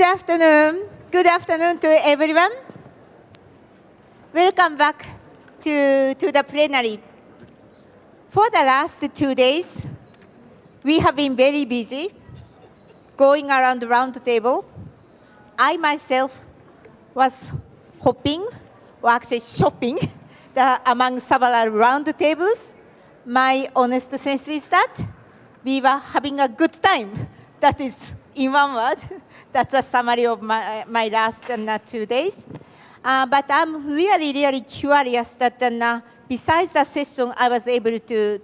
Good afternoon. Good afternoon to everyone. Welcome back to the plenary. For the last 2 days, we have been very busy going around the round table. I myself was hopping, or actually shopping, among several round tables. My honest sense is that we were having a good time. That is, in one word, that's a summary of my last 2 days. But I'm really, really curious that besides the session I was able to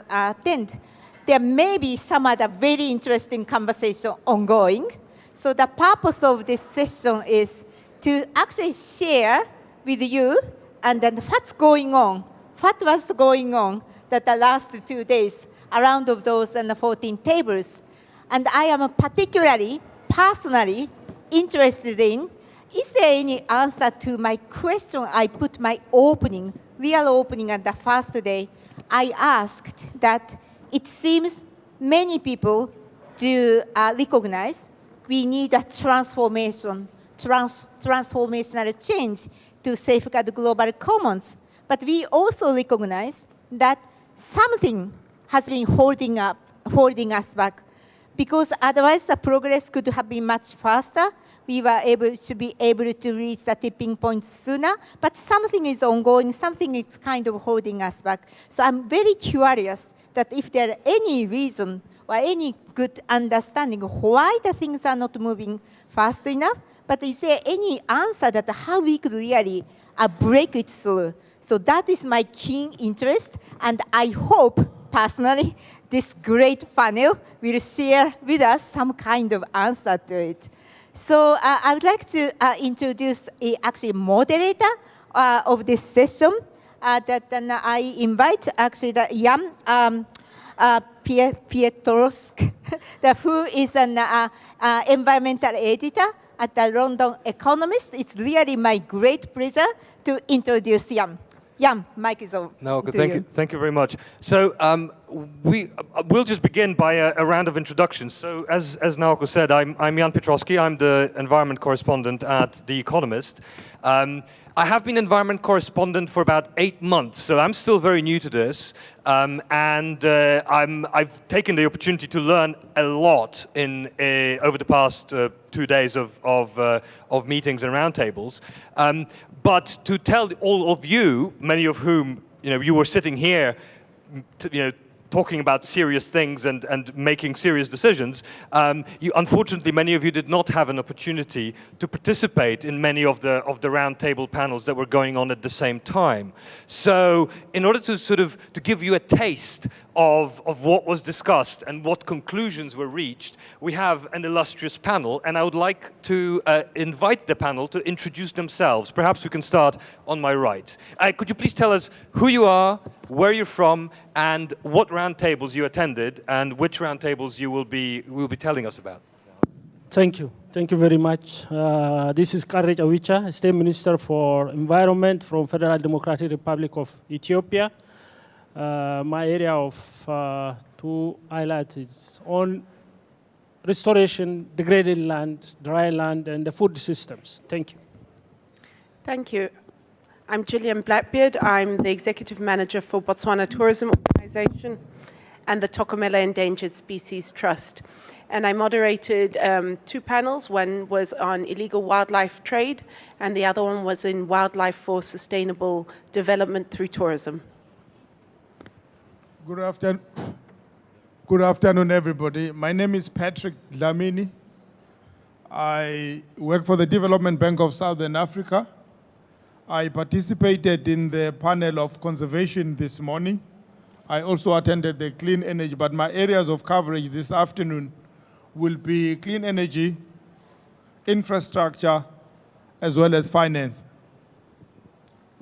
attend, there may be some other very interesting conversation ongoing. So the purpose of this session is to actually share with you and then what's going on, what was going on that the last 2 days around of those 14 tables. And I am particularly, personally interested in, is there any answer to my question I put my opening, real opening at the first day? I asked that it seems many people do recognize we need a transformational change to safeguard global commons. But we also recognize that something has been holding us back, because otherwise the progress could have been much faster. We were able to reach the tipping point sooner, but something is ongoing, something is kind of holding us back. So I'm very curious that if there are any reason or any good understanding why the things are not moving fast enough, but is there any answer that how we could really break it through? So that is my keen interest, and I hope, personally, this great panel will share with us some kind of answer to it. So I would like to introduce actually moderator of this session. That I invite actually the Jan Piotrowski, who is an environmental editor at the London Economist. It's really my great pleasure to introduce Jan. Jan, mic is over. Naoko, thank you very much. So we'll just begin by a round of introductions. So as Naoko said, I'm Jan Piotrowski. I'm the environment correspondent at The Economist. I have been environment correspondent for about 8 months, so I'm still very new to this. I've taken the opportunity to learn a lot over the past 2 days of meetings and roundtables. But to tell all of you, many of whom you were sitting here, talking about serious things and making serious decisions, unfortunately, many of you did not have an opportunity to participate in many of the roundtable panels that were going on at the same time. So in order to to give you a taste of what was discussed and what conclusions were reached, we have an illustrious panel, and I would like to invite the panel to introduce themselves. Perhaps we can start on my right. Could you please tell us who you are, where you're from, and what roundtables you attended, and which roundtables you will be telling us about? Thank you. Thank you very much. This is Granger, State Minister for Environment from Federal Democratic Republic of Ethiopia. My area of to highlight is on restoration, degraded land, dry land, and the food systems. Thank you. Thank you. I'm Gillian Blackbeard. I'm the Executive Manager for Botswana Tourism Organization and the Tokomela Endangered Species Trust. And I moderated 2 panels. One was on illegal wildlife trade, and the other one was in wildlife for sustainable development through tourism. Good afternoon, everybody. My name is Patrick Dlamini. I work for the Development Bank of Southern Africa. I participated in the panel of conservation this morning. I also attended the clean energy, but my areas of coverage this afternoon will be clean energy, infrastructure, as well as finance.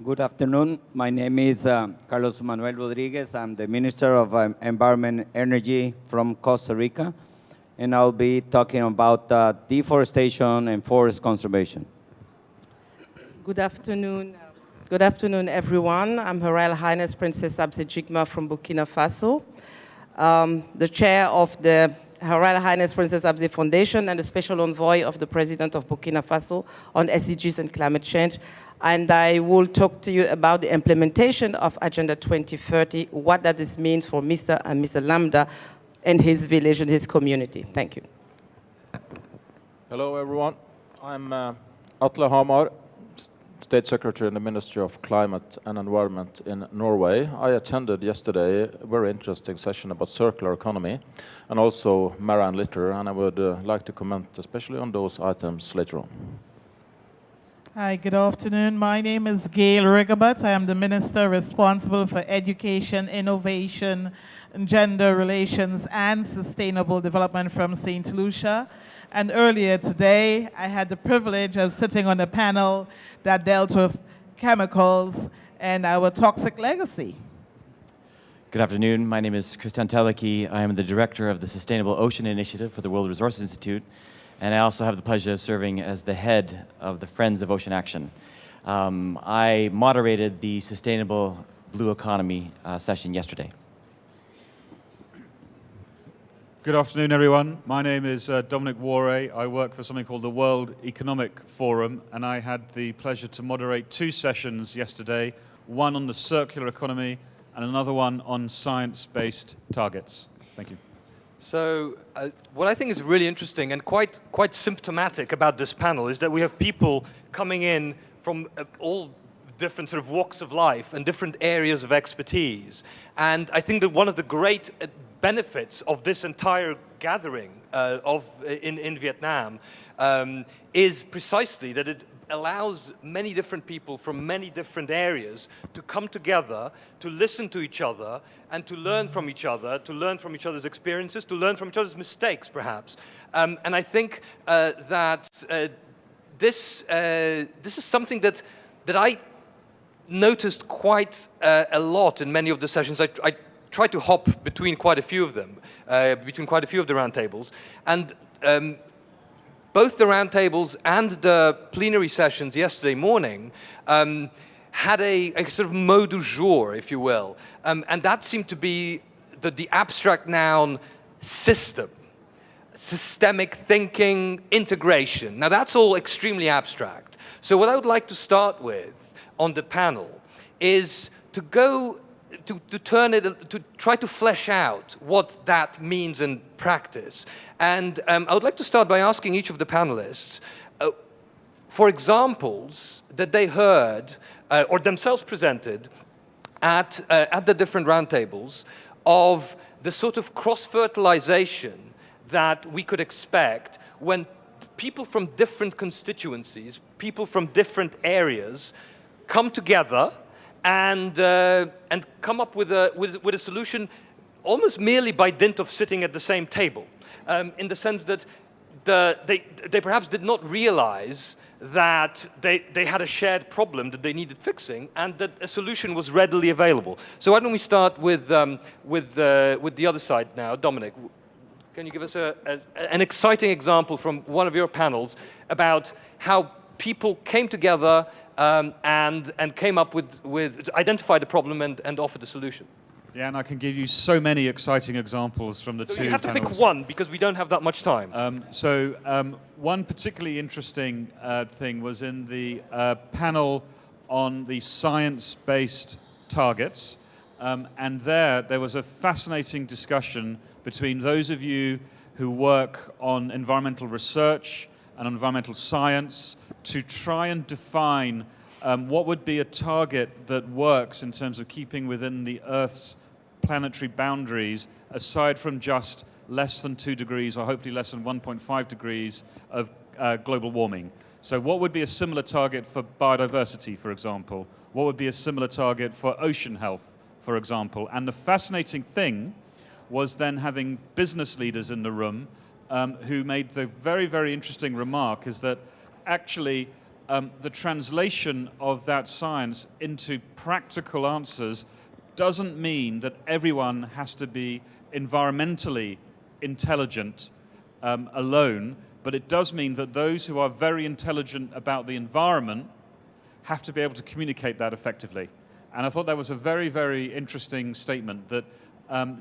Good afternoon. My name is Carlos Manuel Rodriguez. I'm the Minister of Environment and Energy from Costa Rica, and I'll be talking about deforestation and forest conservation. Good afternoon. Good afternoon, everyone. I'm Her Royal Highness Princess Abse Jigma from Burkina Faso, the chair of the Her Royal Highness Princess Abdi Foundation and the Special Envoy of the President of Burkina Faso on SDGs and climate change. And I will talk to you about the implementation of Agenda 2030, what does this mean for Mr. and Mr. Lambda and his village and his community. Thank you. Hello, everyone. I'm Atle Hamar, State Secretary in the Ministry of Climate and Environment in Norway. I attended yesterday a very interesting session about circular economy and also marine litter, and I would like to comment especially on those items later on. Hi, good afternoon. My name is Gail Rigobert. I am the Minister responsible for Education, Innovation, Gender Relations and Sustainable Development from St. Lucia. And earlier today, I had the privilege of sitting on a panel that dealt with chemicals and our toxic legacy. Good afternoon. My name is Christian Teleki. I am the Director of the Sustainable Ocean Initiative for the World Resources Institute. And I also have the pleasure of serving as the head of the Friends of Ocean Action. I moderated the Sustainable Blue Economy session yesterday. Good afternoon, everyone. My name is Dominic Warre. I work for something called the World Economic Forum, and I had the pleasure to moderate 2 sessions yesterday, one on the circular economy and another one on science-based targets. Thank you. So what I think is really interesting and quite symptomatic about this panel is that we have people coming in from all different sort of walks of life and different areas of expertise. And I think that one of the great benefits of this entire gathering in Vietnam is precisely that it allows many different people from many different areas to come together, to listen to each other, and to learn from each other, to learn from each other's experiences, to learn from each other's mistakes, perhaps. And I think that this is something that I noticed quite a lot in many of the sessions. I tried to hop between quite a few of them, between quite a few of the roundtables, and both the roundtables and the plenary sessions yesterday morning had a sort of mot du jour, if you will, and that seemed to be the abstract noun system, systemic thinking, integration. Now that's all extremely abstract. So what I would like to start with on the panel is to go to turn it, to try to flesh out what that means in practice. And I would like to start by asking each of the panelists for examples that they heard or themselves presented at the different roundtables of the sort of cross-fertilization that we could expect when people from different constituencies, people from different areas come together and come up with a solution almost merely by dint of sitting at the same table, in the sense that they perhaps did not realize that they had a shared problem that they needed fixing and that a solution was readily available. So why don't we start with the other side now. Dominic, can you give us an exciting example from one of your panels about how people came together and came up with identified the problem and offered a solution? Yeah, and I can give you so many exciting examples from the two panels. You have to pick one because we don't have that much time. One particularly interesting thing was in the panel on the science-based targets, and there was a fascinating discussion between those of you who work on environmental research and environmental science to try and define what would be a target that works in terms of keeping within the Earth's planetary boundaries, aside from just less than 2 degrees or hopefully less than 1.5 degrees of global warming. So what would be a similar target for biodiversity, for example? What would be a similar target for ocean health, for example? And the fascinating thing was then having business leaders in the room who made the very, very interesting remark is that actually the translation of that science into practical answers doesn't mean that everyone has to be environmentally intelligent alone, but it does mean that those who are very intelligent about the environment have to be able to communicate that effectively. And I thought that was a very, very interesting statement, that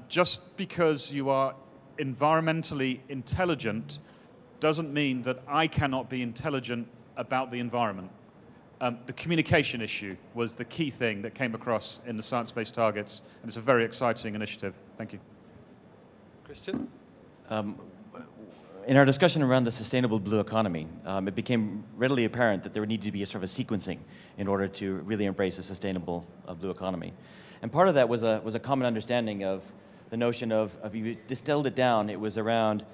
just because you are environmentally intelligent doesn't mean that I cannot be intelligent about the environment. The communication issue was the key thing that came across in the science-based targets, and it's a very exciting initiative. Thank you. Christian? In our discussion around the sustainable blue economy, it became readily apparent that there would need to be a sort of a sequencing in order to really embrace a sustainable blue economy. And part of that was a common understanding of the notion of, if you distilled it down, it was around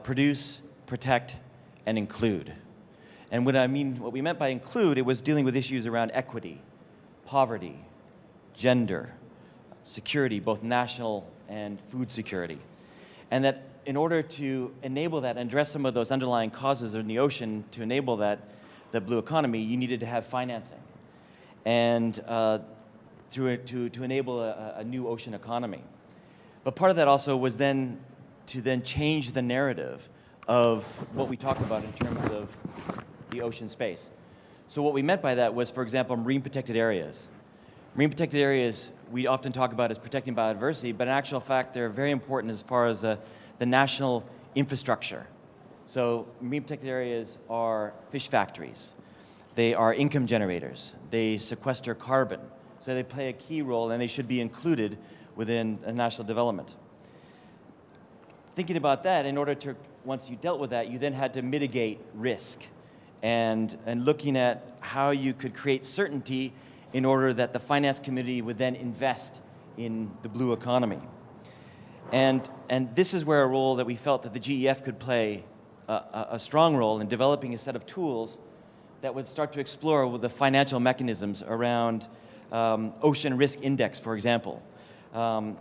produce, protect, and include. And what we meant by include, it was dealing with issues around equity, poverty, gender, security, both national and food security. And that in order to enable that and address some of those underlying causes in the ocean to enable that, the blue economy, you needed to have financing. And to enable a new ocean economy. But part of that also was then to change the narrative of what we talk about in terms of the ocean space. So what we meant by that was, for example, marine protected areas. Marine protected areas we often talk about as protecting biodiversity, but in actual fact they're very important as far as the national infrastructure. So marine protected areas are fish factories. They are income generators. They sequester carbon. So they play a key role and they should be included within a national development. Thinking about that, in order to, once you dealt with that, you then had to mitigate risk and looking at how you could create certainty in order that the finance community would then invest in the blue economy. And this is where a role that we felt that the GEF could play a strong role in developing a set of tools that would start to explore with the financial mechanisms around ocean risk index, for example. How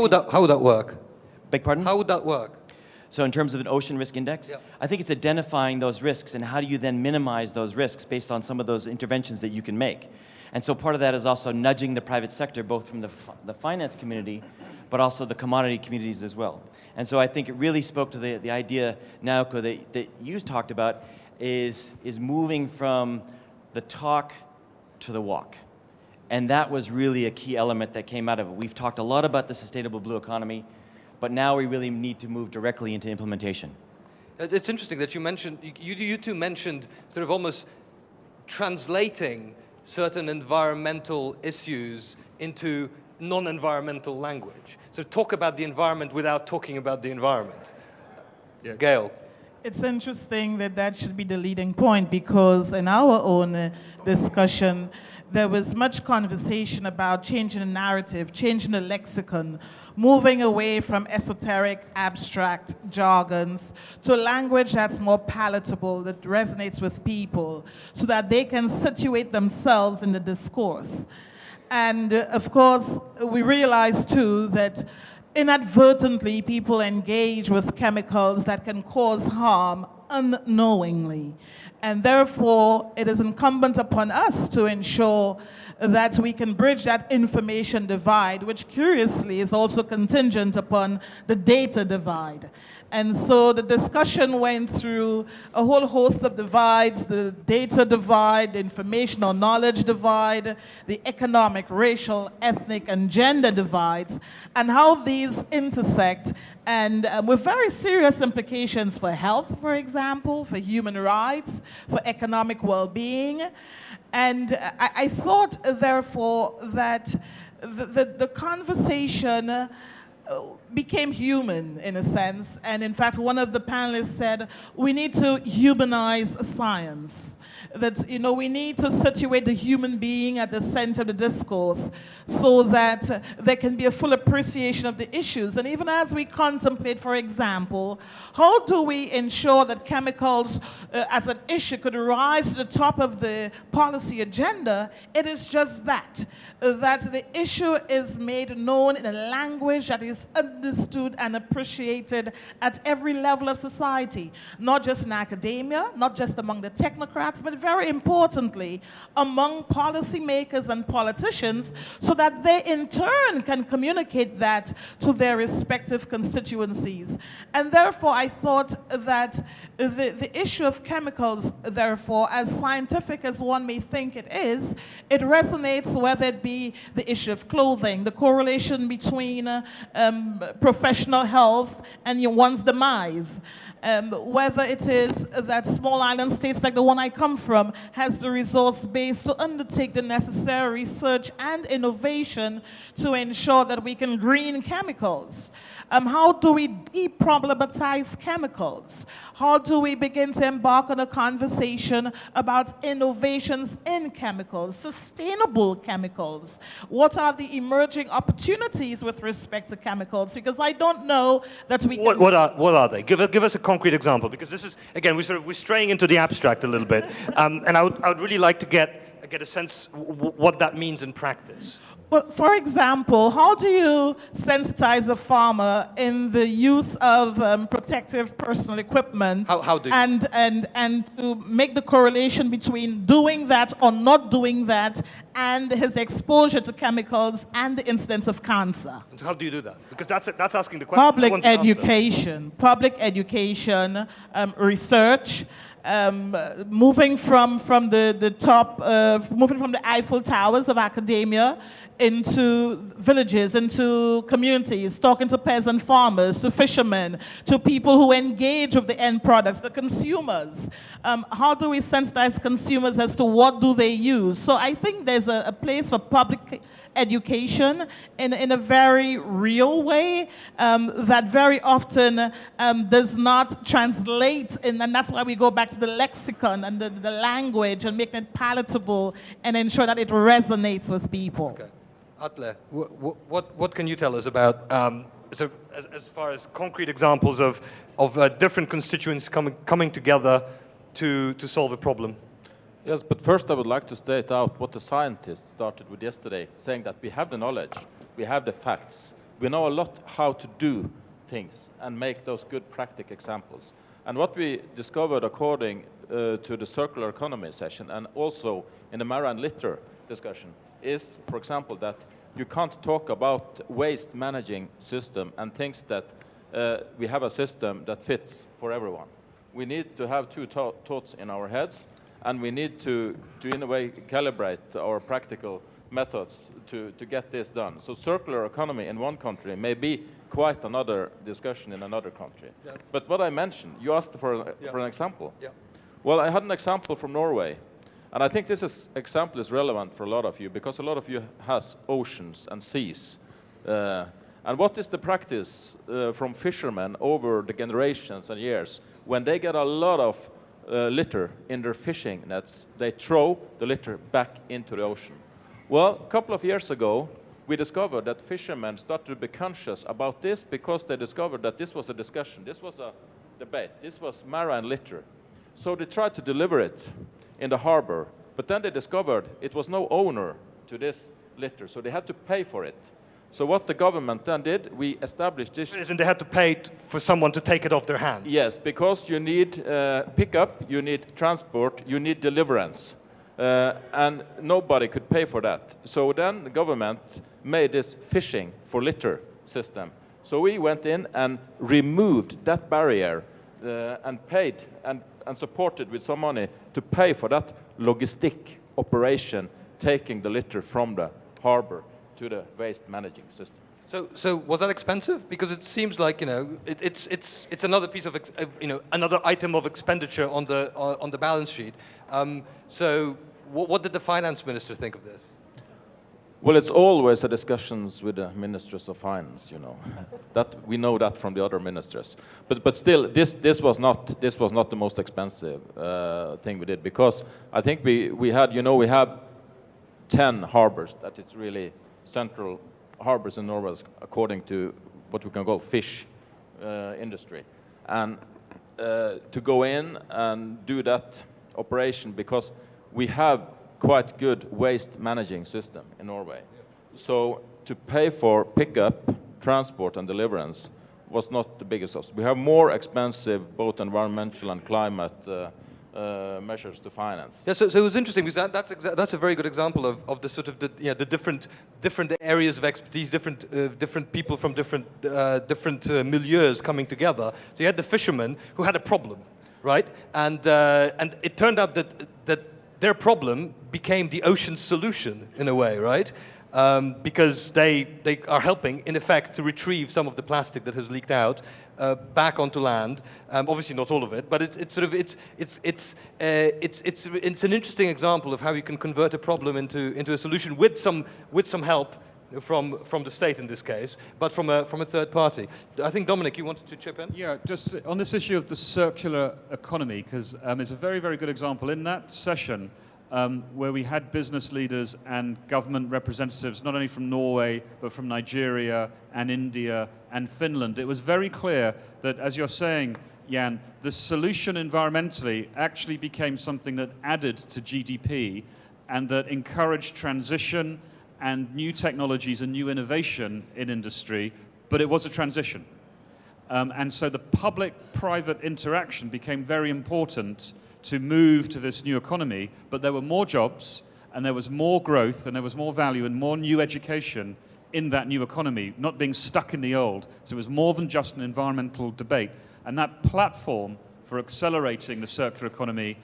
would that work? Beg pardon? How would that work? So in terms of an ocean risk index, yeah. I think it's identifying those risks and how do you then minimize those risks based on some of those interventions that you can make. And so part of that is also nudging the private sector, both from the finance community, but also the commodity communities as well. And so I think it really spoke to the idea, Naoko, that you talked about, is moving from the talk to the walk. And that was really a key element that came out of it. We've talked a lot about the sustainable blue economy, but now we really need to move directly into implementation. It's interesting that you mentioned, you two mentioned sort of almost translating certain environmental issues into non-environmental language. So talk about the environment without talking about the environment. Yeah. Gail. It's interesting that that should be the leading point, because in our own discussion, there was much conversation about changing the narrative, changing the lexicon, moving away from esoteric, abstract jargons to language that's more palatable, that resonates with people, so that they can situate themselves in the discourse. And of course, we realize too that inadvertently people engage with chemicals that can cause harm unknowingly. And therefore, it is incumbent upon us to ensure that we can bridge that information divide, which curiously is also contingent upon the data divide. And so the discussion went through a whole host of divides: the data divide, the information or knowledge divide, the economic, racial, ethnic, and gender divides, and how these intersect, and with very serious implications for health, for example, for human rights, for economic well-being. And I thought, therefore, that the conversation became human in a sense. And in fact, one of the panelists said, we need to humanize science. That, you know, we need to situate the human being at the center of the discourse so that there can be a full appreciation of the issues. And even as we contemplate, for example, how do we ensure that chemicals as an issue could rise to the top of the policy agenda, it is just that the issue is made known in a language that is understood and appreciated at every level of society, not just in academia, not just among the technocrats, but very importantly, among policymakers and politicians, so that they in turn can communicate that to their respective constituencies. And therefore, I thought that the issue of chemicals, therefore, as scientific as one may think it is, it resonates whether it be the issue of clothing, the correlation between professional health and one's demise. Whether it is that small island states like the one I come from has the resource base to undertake the necessary research and innovation to ensure that we can green chemicals. How do we deproblematize chemicals? How do we begin to embark on a conversation about innovations in chemicals, sustainable chemicals? What are the emerging opportunities with respect to chemicals? Because I don't know that we can... What are they? Give us a concrete example, because this is, again, we're straying into the abstract a little bit, and I would really like to get a sense what that means in practice. Well, for example, how do you sensitize a farmer in the use of protective personal equipment? How do you? And to make the correlation between doing that or not doing that and his exposure to chemicals and the incidence of cancer? And so how do you do that? Because that's asking the question. Public education, research. Moving from the top, moving from the Eiffel Towers of academia into villages, into communities, talking to peasant farmers, to fishermen, to people who engage with the end products, the consumers. How do we sensitize consumers as to what do they use? So I think there's a place for public education in a very real way that very often does not translate, and that's why we go back to the lexicon and the language and making it palatable and ensure that it resonates with people. Okay. Atle, what can you tell us about, so as far as concrete examples of different constituents coming together to solve a problem? Yes, but first I would like to state out what the scientists started with yesterday, saying that we have the knowledge, we have the facts, we know a lot how to do things and make those good practical examples. And what we discovered according to the circular economy session and also in the marine litter discussion is, for example, that you can't talk about waste managing system and thinks that we have a system that fits for everyone. We need to have two thoughts in our heads, and we need to in a way calibrate our practical methods to get this done. So circular economy in one country may be quite another discussion in another country. Yeah. But what I mentioned, you asked for an example. Yeah. Well, I had an example from Norway. And I think this example is relevant for a lot of you, because a lot of you has oceans and seas. And what is the practice from fishermen over the generations and years? When they get a lot of litter in their fishing nets, they throw the litter back into the ocean. Well, a couple of years ago, we discovered that fishermen started to be conscious about this because they discovered that this was a discussion, this was a debate, this was marine litter. So they tried to deliver it in the harbor, but then they discovered it was no owner to this litter, so they had to pay for it. So what the government then did, we established this... Isn't they had to pay for someone to take it off their hands? Yes, because you need pickup, you need transport, you need deliverance. And nobody could pay for that. So then the government made this fishing for litter system. So we went in and removed that barrier and paid and supported with some money to pay for that logistic operation, taking the litter from the harbor to the waste managing system. So was that expensive? Because it seems like, you know, it's another piece of another item of expenditure on the balance sheet. So what did the finance minister think of this? Well, it's always a discussions with the ministers of finance, you know. That we know that from the other ministers. But still, this was not the most expensive thing we did, because I think we had, you know, we have 10 harbors that it's really central harbors in Norway according to what we can call fish industry. And to go in and do that operation, because we have quite good waste managing system in Norway. So to pay for pickup, transport and deliverance was not the biggest cost. We have more expensive both environmental and climate measures to finance. Yeah, so it was interesting because that's a very good example of the sort of the different areas of expertise, different people from different milieus coming together. So you had the fishermen who had a problem, right? And it turned out that their problem became the ocean's solution in a way, right? because they are helping, in effect, to retrieve some of the plastic that has leaked out back onto land. Obviously, not all of it, but it's an interesting example of how you can convert a problem into a solution with some help from the state in this case, but from a third party. I think, Dominic, you wanted to chip in? Yeah, just on this issue of the circular economy, because it's a very, very good example. In that session, where we had business leaders and government representatives, not only from Norway, but from Nigeria and India and Finland, it was very clear that, as you're saying, Jan, the solution environmentally actually became something that added to GDP and that encouraged transition and new technologies and new innovation in industry, but it was a transition. And so the public-private interaction became very important to move to this new economy, but there were more jobs, and there was more growth, and there was more value, and more new education in that new economy, not being stuck in the old. So it was more than just an environmental debate. And that platform for accelerating the circular economy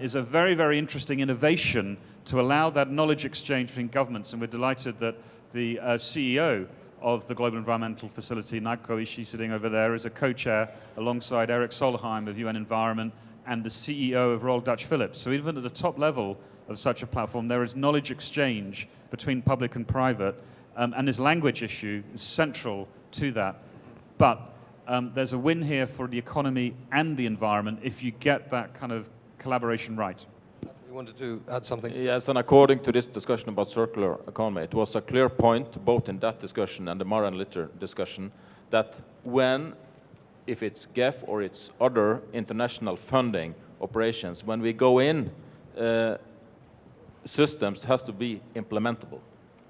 is a very, very interesting innovation to allow that knowledge exchange between governments, and we're delighted that the CEO of the Global Environmental Facility, Naoko Ishii, sitting over there, is a co-chair alongside Eric Solheim of UN Environment and the CEO of Royal Dutch Philips. So even at the top level of such a platform, there is knowledge exchange between public and private, and this language issue is central to that. But there's a win here for the economy and the environment if you get that kind of collaboration right. You wanted to add something? Yes, and according to this discussion about circular economy, it was a clear point, both in that discussion and the Mara and Litter discussion, that if it's GEF or it's other international funding operations, when we go in, systems has to be implementable.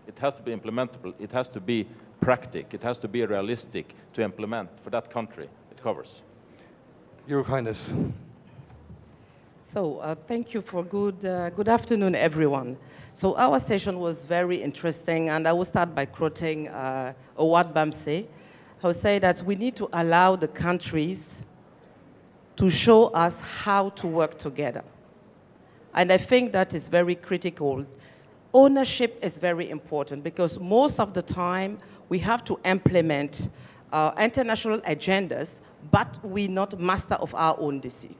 It has to be implementable. It has to be practical. It has to be realistic to implement for that country it covers. Your Highness. So thank you for good afternoon, everyone. So our session was very interesting, and I will start by quoting Owad Bamse, who said that we need to allow the countries to show us how to work together. And I think that is very critical. Ownership is very important because most of the time we have to implement international agendas, but we're not master of our own destiny.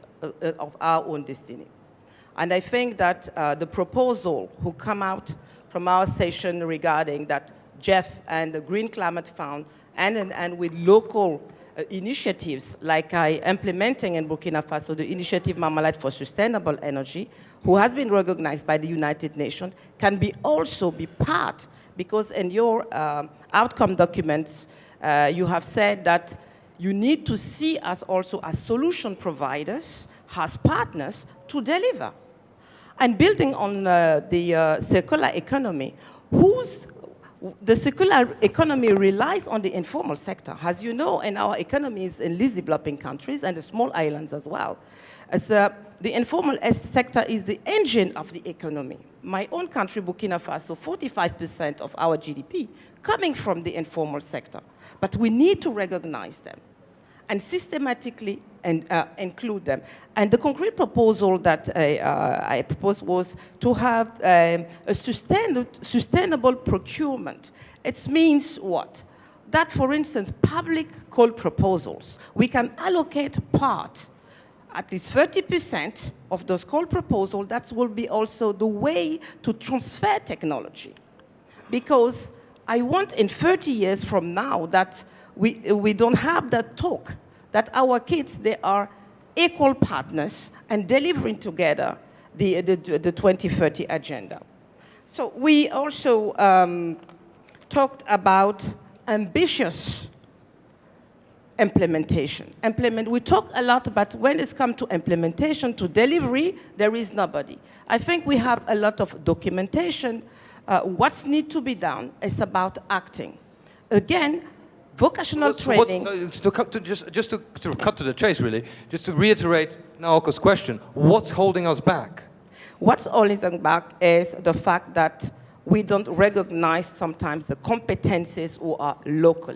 And I think that the proposal who come out from our session regarding that GEF and the Green Climate Fund and with local initiatives like implementing in Burkina Faso the initiative Marmalade for Sustainable Energy, who has been recognized by the United Nations, can also be part, because in your outcome documents, you have said that you need to see us also as solution providers, as partners to deliver. And building on the circular economy, the circular economy relies on the informal sector. As you know, in our economies in least developing countries and the small islands as well, as the informal sector is the engine of the economy. My own country, Burkina Faso, 45% of our GDP coming from the informal sector. But we need to recognize them and systematically include them. And the concrete proposal that I proposed was to have a sustainable procurement. It means what? That, for instance, public call proposals, we can allocate part, at least 30% of those call proposals. That will be also the way to transfer technology. Because I want in 30 years from now that we don't have that talk, that our kids, they are equal partners and delivering together the 2030 agenda. So we also talked about ambitious implementation. We talk a lot, but when it's come to implementation, to delivery, there is nobody. I think we have a lot of documentation. What's need to be done is about acting. Again, vocational training. Just to sort of cut to the chase, really, just to reiterate Naoko's question, what's holding us back? What's holding us back is the fact that we don't recognize sometimes the competencies who are local.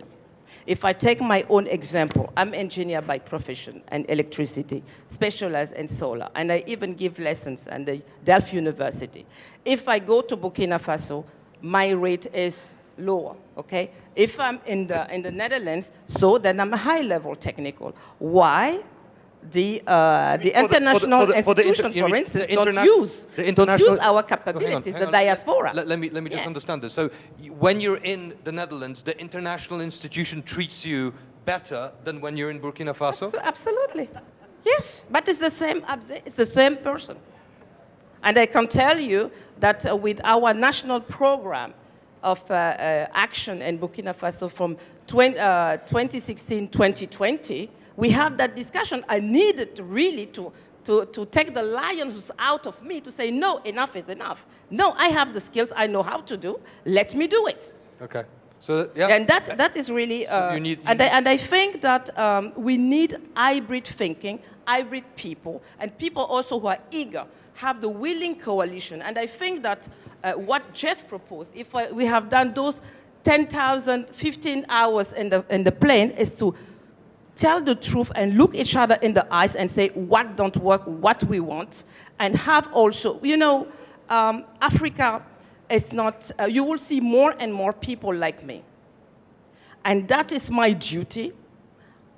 If I take my own example, I'm an engineer by profession and electricity, specialized in solar, and I even give lessons at the Delft University. If I go to Burkina Faso, my rate is lower, okay? If I'm in the Netherlands, so then I'm a high-level technical. Why? The international institutions, for instance, don't use our capabilities, the diaspora. Let me just understand this. So when you're in the Netherlands, the international institution treats you better than when you're in Burkina Faso? Absolutely. Yes, but it's the same person. And I can tell you that with our national program of action in Burkina Faso from 2016-2020, we have that discussion. I needed really to take the lions out of me to say, no, enough is enough. No, I have the skills, I know how to do, let me do it. Okay. So, yeah. And that is really, and I think that we need hybrid thinking, hybrid people, and people also who are eager, have the willing coalition. And I think that what GEF proposed, if we have done those 10,000, 15 hours in the plane, is to tell the truth and look each other in the eyes and say what don't work, what we want, and have also, you know, Africa is not, you will see more and more people like me. And that is my duty.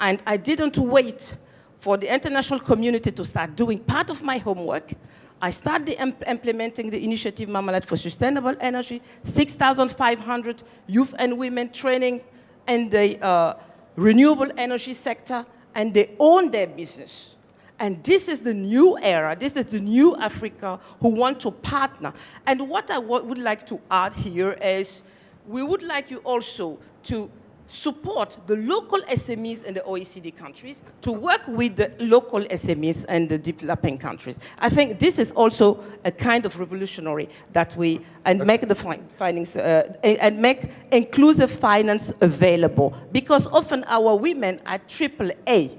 And I didn't wait for the international community to start doing part of my homework. I started implementing the initiative Mamalat for Sustainable Energy, 6,500 youth and women training in the renewable energy sector, and they own their business. And this is the new era, this is the new Africa who want to partner. And what I would like to add here is, we would like you also to support the local SMEs in the OECD countries, to work with the local SMEs in the developing countries. I think this is also a kind of revolutionary that we, and make the findings, and make inclusive finance available. Because often our women are AAA,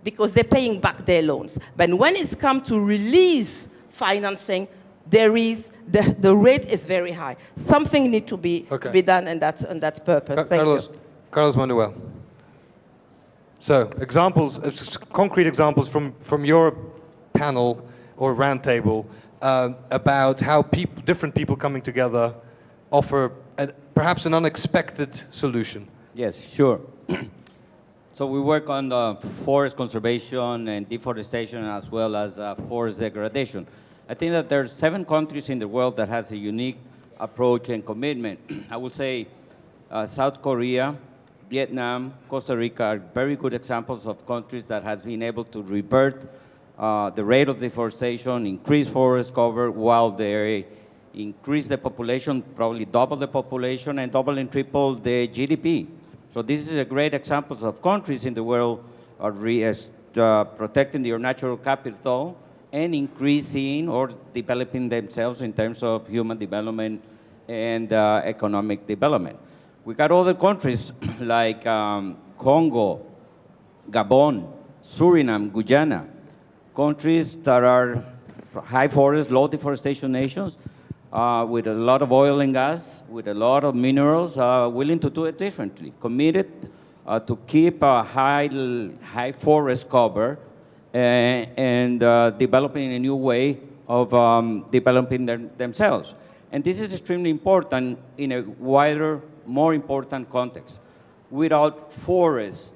because they're paying back their loans. But when it's come to release financing, there is, the rate is very high. Something needs to be done in that purpose. Thank you. Carlos Manuel. So, examples, concrete examples from your panel or roundtable about how different people coming together offer perhaps an unexpected solution. Yes, sure. So we work on the forest conservation and deforestation as well as forest degradation. I think that there are 7 countries in the world that has a unique approach and commitment. I would say South Korea, Vietnam, Costa Rica are very good examples of countries that has been able to revert the rate of deforestation, increase forest cover, while they increase the population, probably double the population, and double and triple the GDP. So this is a great example of countries in the world are protecting their natural capital and increasing or developing themselves in terms of human development and economic development. We got other countries like Congo, Gabon, Suriname, Guyana, countries that are high forest, low deforestation nations with a lot of oil and gas, with a lot of minerals, willing to do it differently, committed to keep a high forest cover and developing a new way of developing themselves. And this is extremely important in a wider, more important context. Without forests,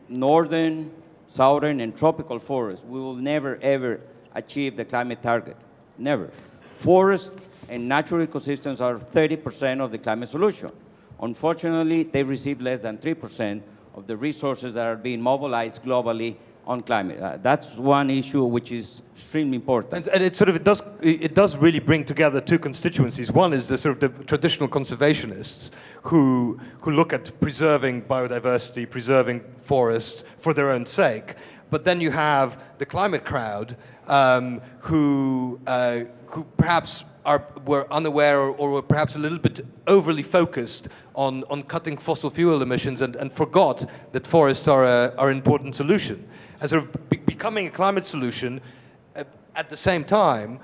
northern, southern, and tropical forests, we will never, ever achieve the climate target. Never. Forests and natural ecosystems are 30% of the climate solution. Unfortunately, they receive less than 3% of the resources that are being mobilized globally on climate. That's one issue which is extremely important. And it does really bring together 2 constituencies. One is the sort of the traditional conservationists who look at preserving biodiversity, preserving forests for their own sake. But then you have the climate crowd who perhaps were unaware or were perhaps a little bit overly focused on cutting fossil fuel emissions and forgot that forests are an important solution. And sort of becoming a climate solution at the same time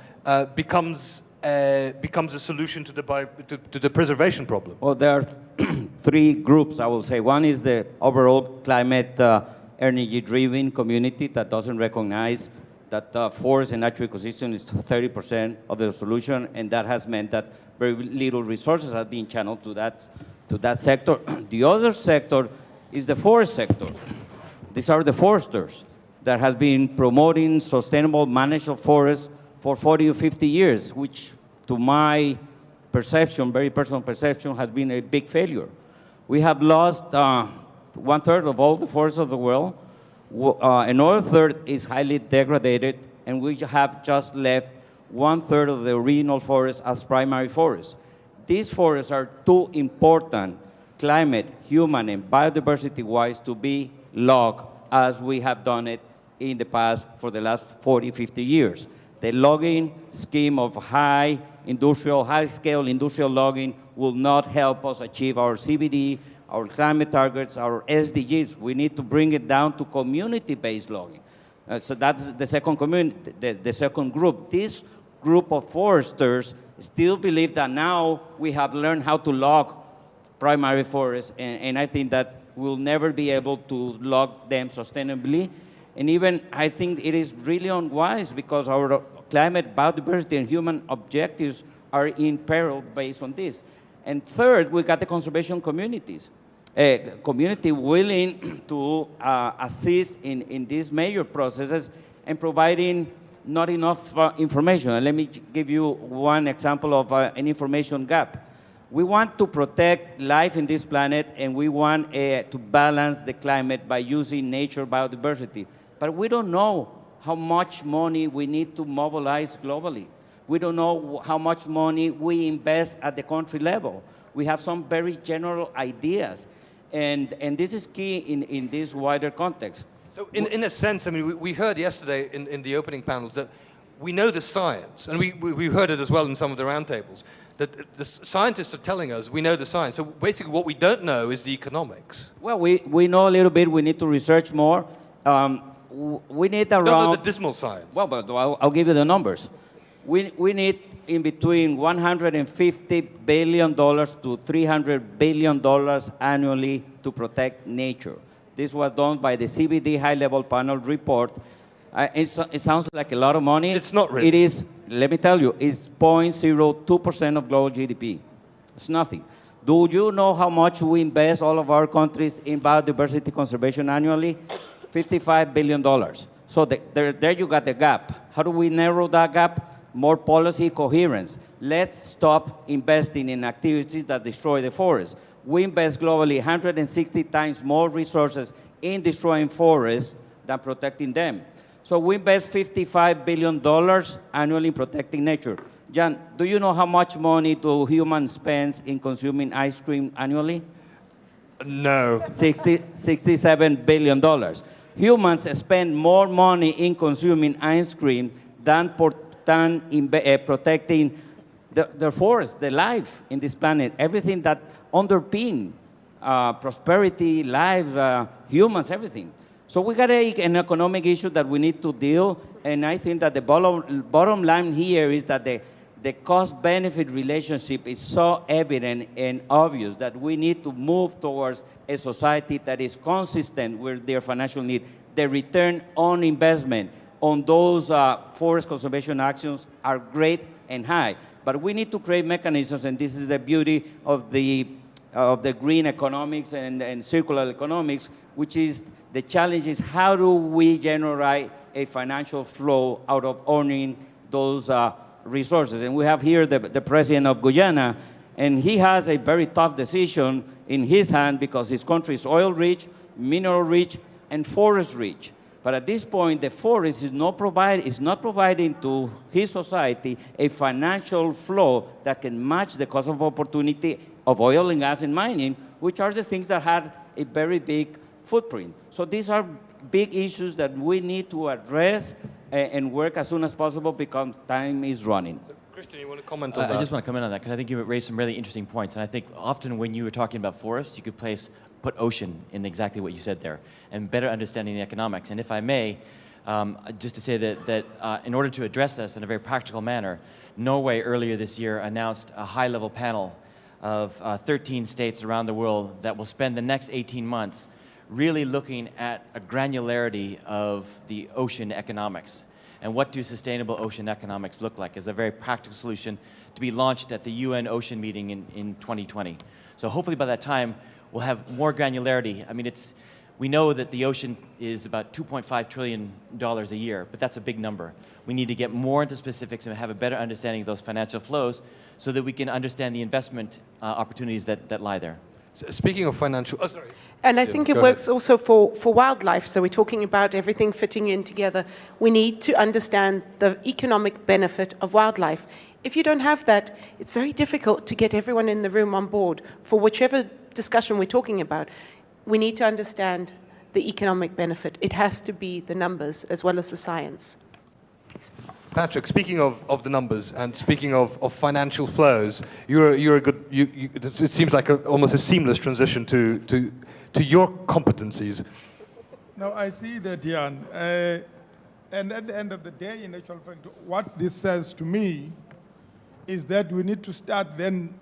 becomes a solution to the preservation problem. Well, there are 3 groups, I will say. One is the overall climate energy-driven community that doesn't recognize that forest and natural ecosystem is 30% of the solution, and that has meant that very little resources are being channeled to that sector. The other sector is the forest sector. These are the foresters that has been promoting sustainable management of forests for 40 or 50 years, which to my perception, very personal perception, has been a big failure. We have lost 1/3 of all the forests of the world. Another third is highly degraded, and we have just left 1/3 of the original forest as primary forests. These forests are too important, climate, human, and biodiversity-wise, to be logged as we have done it in the past for the last 40, 50 years. The logging scheme of high-scale industrial logging will not help us achieve our CBD, our climate targets, our SDGs. We need to bring it down to community-based logging. So that's the second the second group. This group of foresters still believe that now we have learned how to log primary forests, and I think that we'll never be able to log them sustainably. And even I think it is really unwise because our climate, biodiversity, and human objectives are in peril based on this. And third, we got the conservation communities. Community willing to assist in these major processes and providing not enough information. And let me give you one example of an information gap. We want to protect life in this planet, and we want to balance the climate by using nature biodiversity. But we don't know how much money we need to mobilize globally. We don't know how much money we invest at the country level. We have some very general ideas. And this is key in this wider context. So in a sense, I mean, we heard yesterday in the opening panels that we know the science, and we heard it as well in some of the roundtables, that the scientists are telling us we know the science. So basically what we don't know is the economics. Well, we know a little bit. We need to research more. We need around... the dismal science. Well, but I'll give you the numbers. We need in between $150 billion to $300 billion annually to protect nature. This was done by the CBD high-level panel report. It sounds like a lot of money. It's not really. It is, let me tell you, it's 0.02% of global GDP. It's nothing. Do you know how much we invest, all of our countries, in biodiversity conservation annually? $55 billion. So there you got the gap. How do we narrow that gap? More policy coherence. Let's stop investing in activities that destroy the forest. We invest globally 160 times more resources in destroying forests than protecting them. So we invest $55 billion annually in protecting nature. Jan, do you know how much money do humans spend in consuming ice cream annually? No. $67 billion. Humans spend more money in consuming ice cream than protecting the forest, the life in this planet, everything that underpin prosperity, life, humans, everything. So we got an economic issue that we need to deal, and I think that the bottom line here is that the cost-benefit relationship is so evident and obvious that we need to move towards a society that is consistent with their financial need. The return on investment on those forest conservation actions are great and high. But we need to create mechanisms, and this is the beauty of the green economics and circular economics, which is the challenge is how do we generate a financial flow out of owning those resources. And we have here the president of Guyana, and he has a very tough decision in his hand because his country is oil-rich, mineral-rich, and forest-rich. But at this point, the forest is not providing to his society a financial flow that can match the cost of opportunity of oil and gas and mining, which are the things that have a very big footprint. So these are big issues that we need to address and work as soon as possible because time is running. So, Christian, you want to comment on that? I just want to comment on that because I think you raised some really interesting points. And I think often when you were talking about forests, you could put ocean in exactly what you said there and better understanding the economics. And if I may, just to say that in order to address this in a very practical manner, Norway earlier this year announced a high-level panel of 13 states around the world that will spend the next 18 months really looking at a granularity of the ocean economics. and what do sustainable ocean economics look like as a very practical solution to be launched at the UN Ocean meeting in 2020. So hopefully by that time, we'll have more granularity. I mean, we know that the ocean is about $2.5 trillion a year, but that's a big number. We need to get more into specifics and have a better understanding of those financial flows so that we can understand the investment opportunities that lie there. So speaking of financial, oh, sorry. And I think it works also for wildlife. So we're talking about everything fitting in together. We need to understand the economic benefit of wildlife. If you don't have that, it's very difficult to get everyone in the room on board for whichever discussion we're talking about. We need to understand the economic benefit. It has to be the numbers as well as the science. Patrick, speaking of the numbers and speaking of financial flows, you're a good. It seems like almost a seamless transition to your competencies. No, I see that, Jan. And at the end of the day, in actual fact, what this says to me is that we need to start then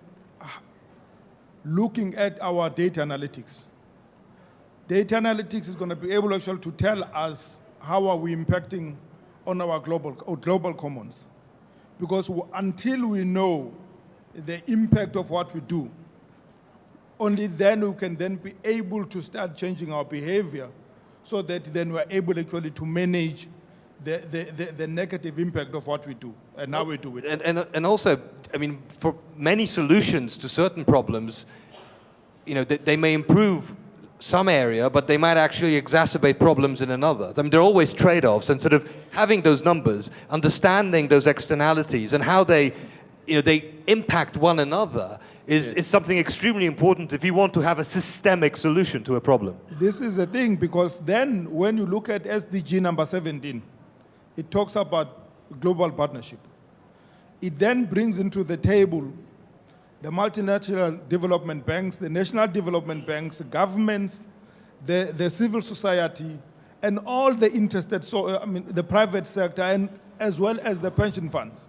looking at our data analytics. Data analytics is going to be able actually to tell us how are we impacting on our global commons. Because until we know the impact of what we do, only then we can then be able to start changing our behavior so that then we're able actually to manage the negative impact of what we do and how we do it. And also, I mean, for many solutions to certain problems, you know, they may improve some area, but they might actually exacerbate problems in another. I mean, there are always trade-offs, and sort of having those numbers, understanding those externalities and how they impact one another is something extremely important if you want to have a systemic solution to a problem. This is the thing, because then when you look at SDG number 17, it talks about global partnership. It then brings into the table the multinational development banks, the national development banks, governments, the civil society, and all the interested, the private sector, and as well as the pension funds.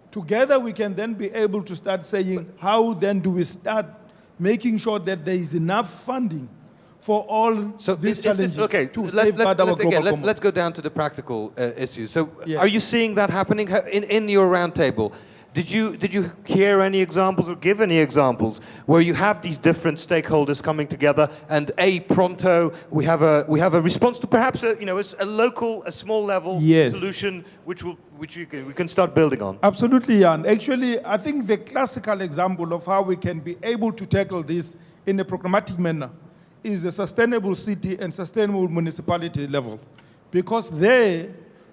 Together we can then be able to start saying, how then do we start making sure that there is enough funding for all these challenges to safeguard our global commons. Let's go down to the practical issues. So are you seeing that happening in your roundtable? Did you hear any examples or give any examples where you have these different stakeholders coming together and pronto we have a response to perhaps a local, a small level solution which we can start building on? Absolutely, Jan. Actually, I think the classical example of how we can be able to tackle this in a programmatic manner is the sustainable city and sustainable municipality level, because there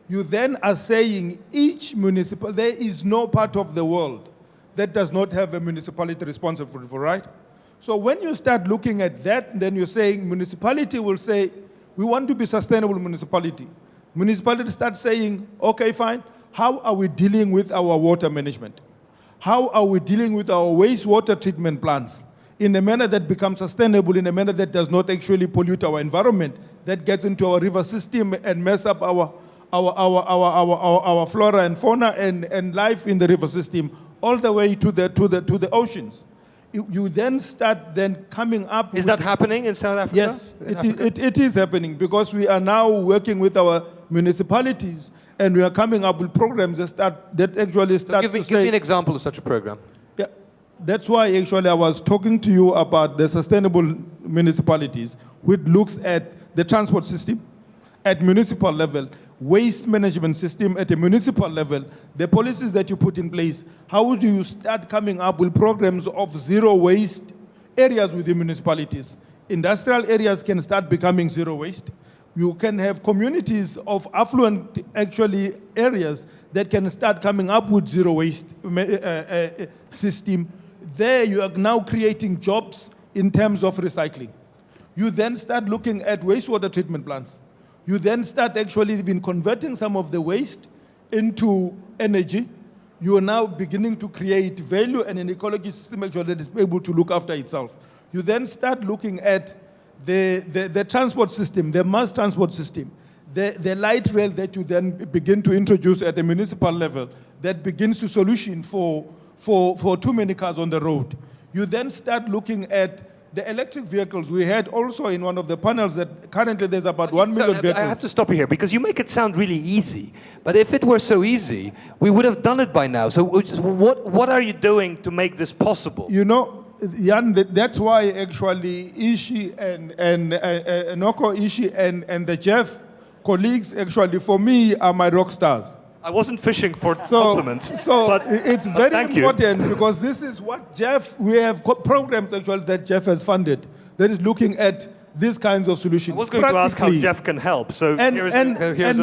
you then are saying each municipal, there is no part of the world that does not have a municipality responsible for, right? So when you start looking at that, then you're saying municipality will say, we want to be sustainable municipality. Municipality starts saying, okay, fine, how are we dealing with our water management? How are we dealing with our wastewater treatment plants in a manner that becomes sustainable, in a manner that does not actually pollute our environment, that gets into our river system and mess up our flora and fauna and life in the river system, all the way to the oceans. You then start coming up. Is that happening in South Africa? Yes, it is happening, because we are now working with our municipalities and we are coming up with programs that actually start. Give me an example of such a program. Yeah, that's why actually I was talking to you about the sustainable municipalities, which looks at the transport system at municipal level, waste management system at a municipal level, the policies that you put in place. How do you start coming up with programs of zero waste areas within municipalities? Industrial areas can start becoming zero waste. You can have communities of affluent areas that can start coming up with zero waste system. There you are now creating jobs in terms of recycling. You then start looking at wastewater treatment plants. You then start actually even converting some of the waste into energy. You are now beginning to create value and an ecology system actually that is able to look after itself. You then start looking at the transport system, the mass transport system, the light rail that you then begin to introduce at the municipal level that begins to solution for too many cars on the road. You then start looking at the electric vehicles, we had also in one of the panels that currently there's about 1 million vehicles. I have to stop you here because you make it sound really easy. But if it were so easy, we would have done it by now. So what are you doing to make this possible? You know, Jan, that's why actually Ishii and Naoko Ishii and the GEF colleagues actually for me are my rock stars. I wasn't fishing for compliments. So but it's very important because this is what GEF, we have programs actually that GEF has funded that is looking at these kinds of solutions. I was going to ask how GEF can help. So here's an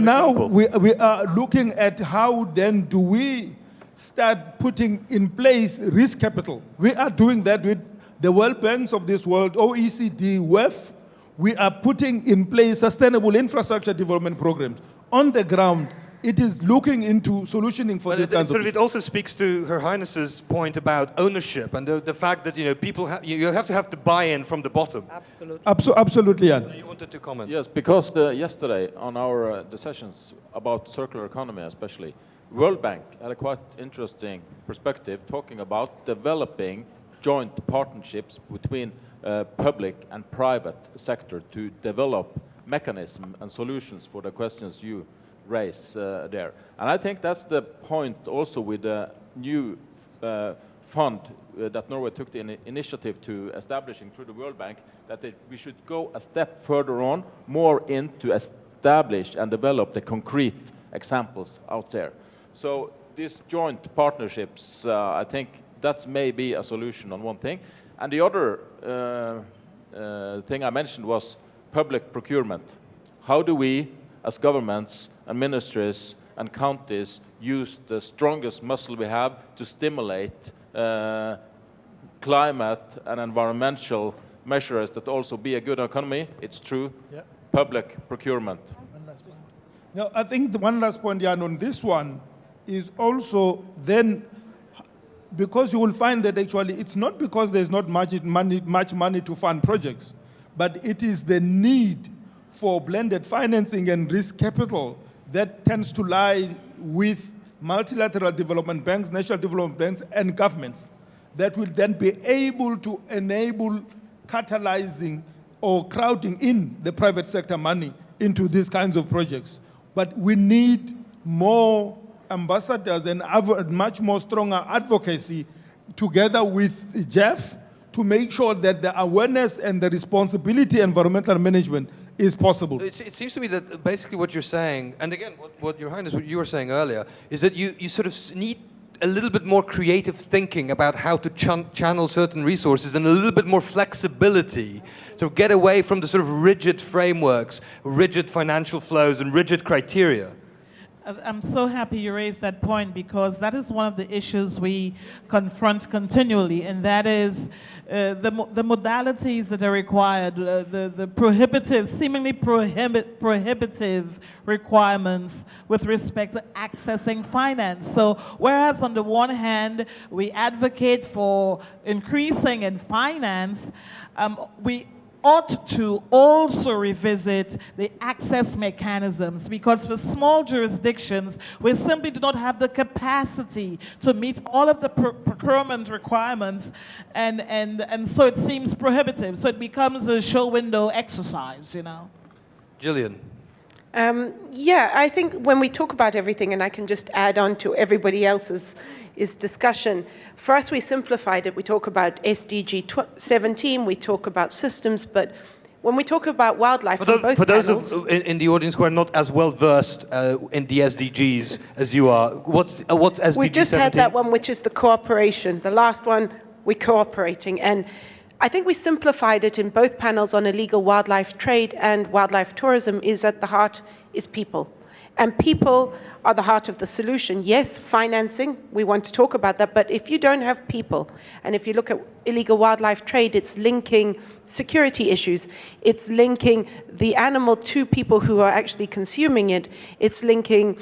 now example. we are looking at how then do we start putting in place risk capital. We are doing that with the World Banks of this world, OECD, WEF. We are putting in place sustainable infrastructure development programs on the ground. It is looking into solutioning for these kinds of it also speaks to Her Highness's point about ownership and the fact that people you have to buy in from the bottom. Absolutely. Absolutely, Jan. You wanted to comment? Yes, because yesterday on our the sessions about circular economy especially, World Bank had a quite interesting perspective talking about developing joint partnerships between public and private sector to develop mechanisms and solutions for the questions you raise there. And I think that's the point also with the new fund that Norway took the initiative to establishing through the World Bank, that we should go a step further on, more into establish and develop the concrete examples out there. So these joint partnerships, I think that's maybe a solution on one thing. And the other thing I mentioned was public procurement. How do we, as governments and ministries and counties, use the strongest muscle we have to stimulate climate and environmental measures that also be a good economy? It's true. Yeah. Public procurement. One last point. No, I think the one last point, Jan, on this one is also then, because you will find that actually it's not because there's not much money to fund projects, but it is the need for blended financing and risk capital that tends to lie with multilateral development banks, national development banks, and governments that will then be able to enable catalyzing or crowding in the private sector money into these kinds of projects. But we need more ambassadors and much more stronger advocacy together with GEF to make sure that the awareness and the responsibility environmental management is possible. It seems to me that basically what you're saying, and again, what Your Highness, what you were saying earlier, is that you sort of need a little bit more creative thinking about how to channel certain resources and a little bit more flexibility to get away from the sort of rigid frameworks, rigid financial flows, and rigid criteria. I'm so happy you raised that point because that is one of the issues we confront continually, and that is the modalities that are required, the prohibitive, seemingly prohibitive requirements with respect to accessing finance. So whereas on the one hand, we advocate for increasing in finance, we ought to also revisit the access mechanisms, because for small jurisdictions, we simply do not have the capacity to meet all of the procurement requirements, and so it seems prohibitive. So it becomes a show window exercise, you know. Gillian. Yeah, I think when we talk about everything, and I can just add on to everybody else's discussion, for us we simplified it. We talk about SDG 17, we talk about systems, but when we talk about wildlife, for those in the audience who are not as well versed in the SDGs as you are, what's SDG 17? We've just had that one, which is the cooperation. The last one, we're cooperating. And I think we simplified it in both panels on illegal wildlife trade and wildlife tourism, is at the heart is people. And people are the heart of the solution. Yes, financing, we want to talk about that, but if you don't have people, and if you look at illegal wildlife trade, it's linking security issues, it's linking the animal to people who are actually consuming it, it's linking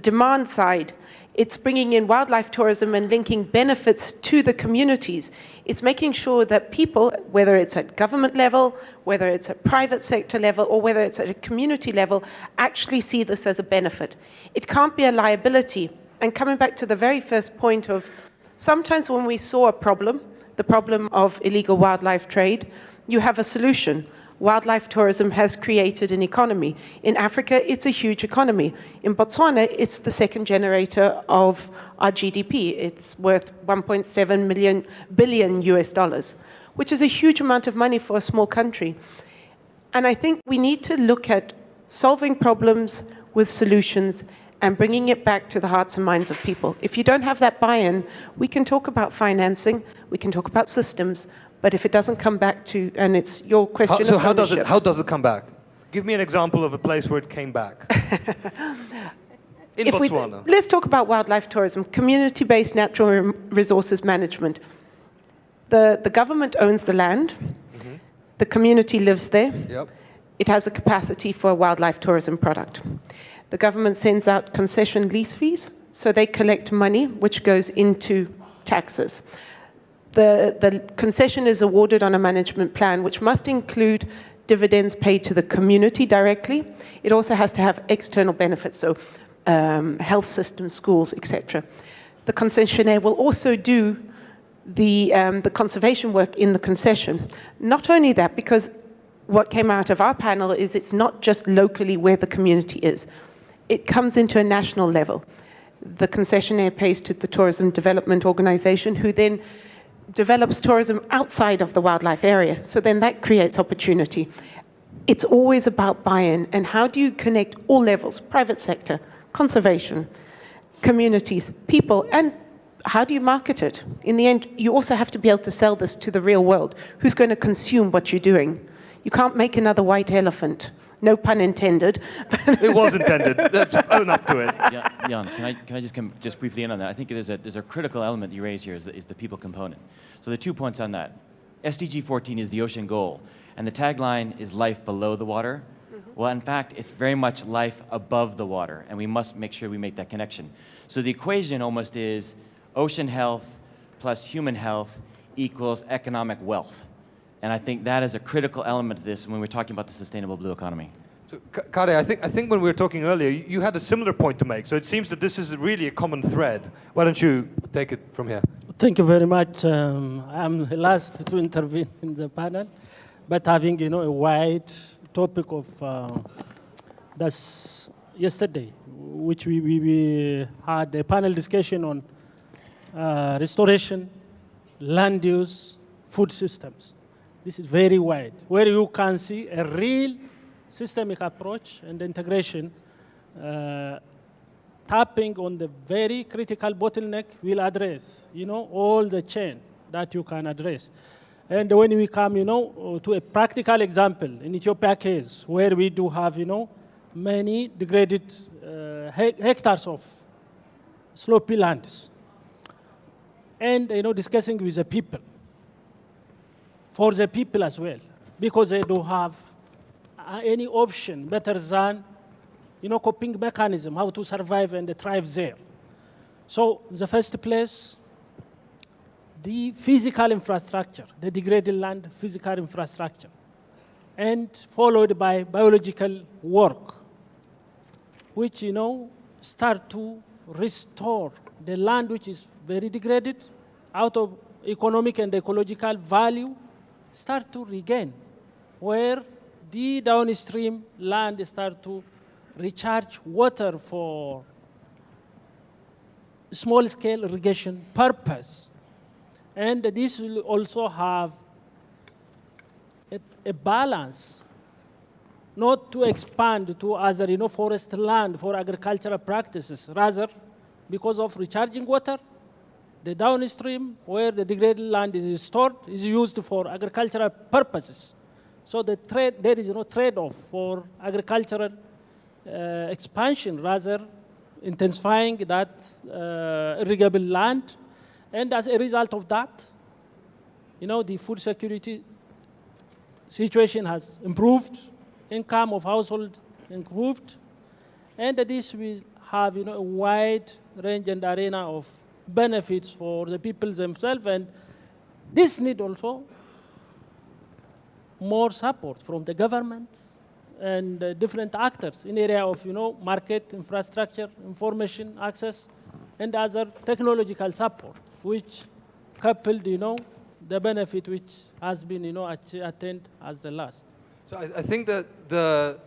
demand side, it's bringing in wildlife tourism and linking benefits to the communities. It's making sure that people, whether it's at government level, whether it's at private sector level, or whether it's at a community level, actually see this as a benefit. It can't be a liability. And coming back to the very first point of, sometimes when we saw a problem, the problem of illegal wildlife trade, you have a solution. Wildlife tourism has created an economy. In Africa, it's a huge economy. In Botswana, it's the second generator of our GDP. It's worth 1.7 billion US dollars, which is a huge amount of money for a small country. And I think we need to look at solving problems with solutions and bringing it back to the hearts and minds of people. If you don't have that buy-in, we can talk about financing, we can talk about systems, but if it doesn't come back to, and it's your question of ownership. How does it come back? Give me an example of a place where it came back. In Botswana. Let's talk about wildlife tourism, community-based natural resources management. The government owns the land, the community lives there, it has a capacity for a wildlife tourism product. The government sends out concession lease fees, so they collect money which goes into taxes. The concession is awarded on a management plan which must include dividends paid to the community directly. It also has to have external benefits, so health systems, schools, etc. The concessionaire will also do the conservation work in the concession. Not only that, because what came out of our panel is it's not just locally where the community is. It comes into a national level. The concessionaire pays to the Tourism Development Organization, who then develops tourism outside of the wildlife area. So then that creates opportunity. It's always about buy-in, and how do you connect all levels, private sector, conservation, communities, people, and how do you market it? In the end, you also have to be able to sell this to the real world. Who's going to consume what you're doing? You can't make another white elephant. No pun intended. It was intended. Let's own up to it. Yeah, Jan, can I just come just briefly in on that? I think there's a critical element you raise here is the people component. So the 2 points on that. SDG 14 is the ocean goal, and the tagline is life below the water. Well, in fact, it's very much life above the water, and we must make sure we make that connection. So the equation almost is ocean health plus human health equals economic wealth. And I think that is a critical element to this when we're talking about the sustainable blue economy. So, Kare, I think when we were talking earlier, you had a similar point to make. So it seems that this is really a common thread. Why don't you take it from here? Thank you very much. I'm the last to intervene in the panel, but having a wide topic of that's yesterday, which we had a panel discussion on restoration, land use, food systems. This is very wide, where you can see a real systemic approach and integration, tapping on the very critical bottleneck will address, all the chain that you can address. And when we come, to a practical example, in Ethiopia case, where we do have, many degraded hectares of slopy lands, and, discussing with the people, for the people as well, because they don't have any option better than, coping mechanism, how to survive and thrive there. So in the first place, the physical infrastructure, the degraded land physical infrastructure, and followed by biological work, which, start to restore the land which is very degraded out of economic and ecological value, start to regain, where the downstream land start to recharge water for small-scale irrigation purpose. And this will also have a balance, not to expand to other, forest land for agricultural practices, rather because of recharging water, the downstream, where the degraded land is stored, is used for agricultural purposes. So there is no trade-off for agricultural expansion, rather intensifying that irrigable land. And as a result of that, the food security situation has improved, income of household improved, and this will have a wide range and arena of benefits for the people themselves, and this need also more support from the government and different actors in area of market infrastructure, information access, and other technological support, which coupled the benefit which has been, attained as the last. So I think that the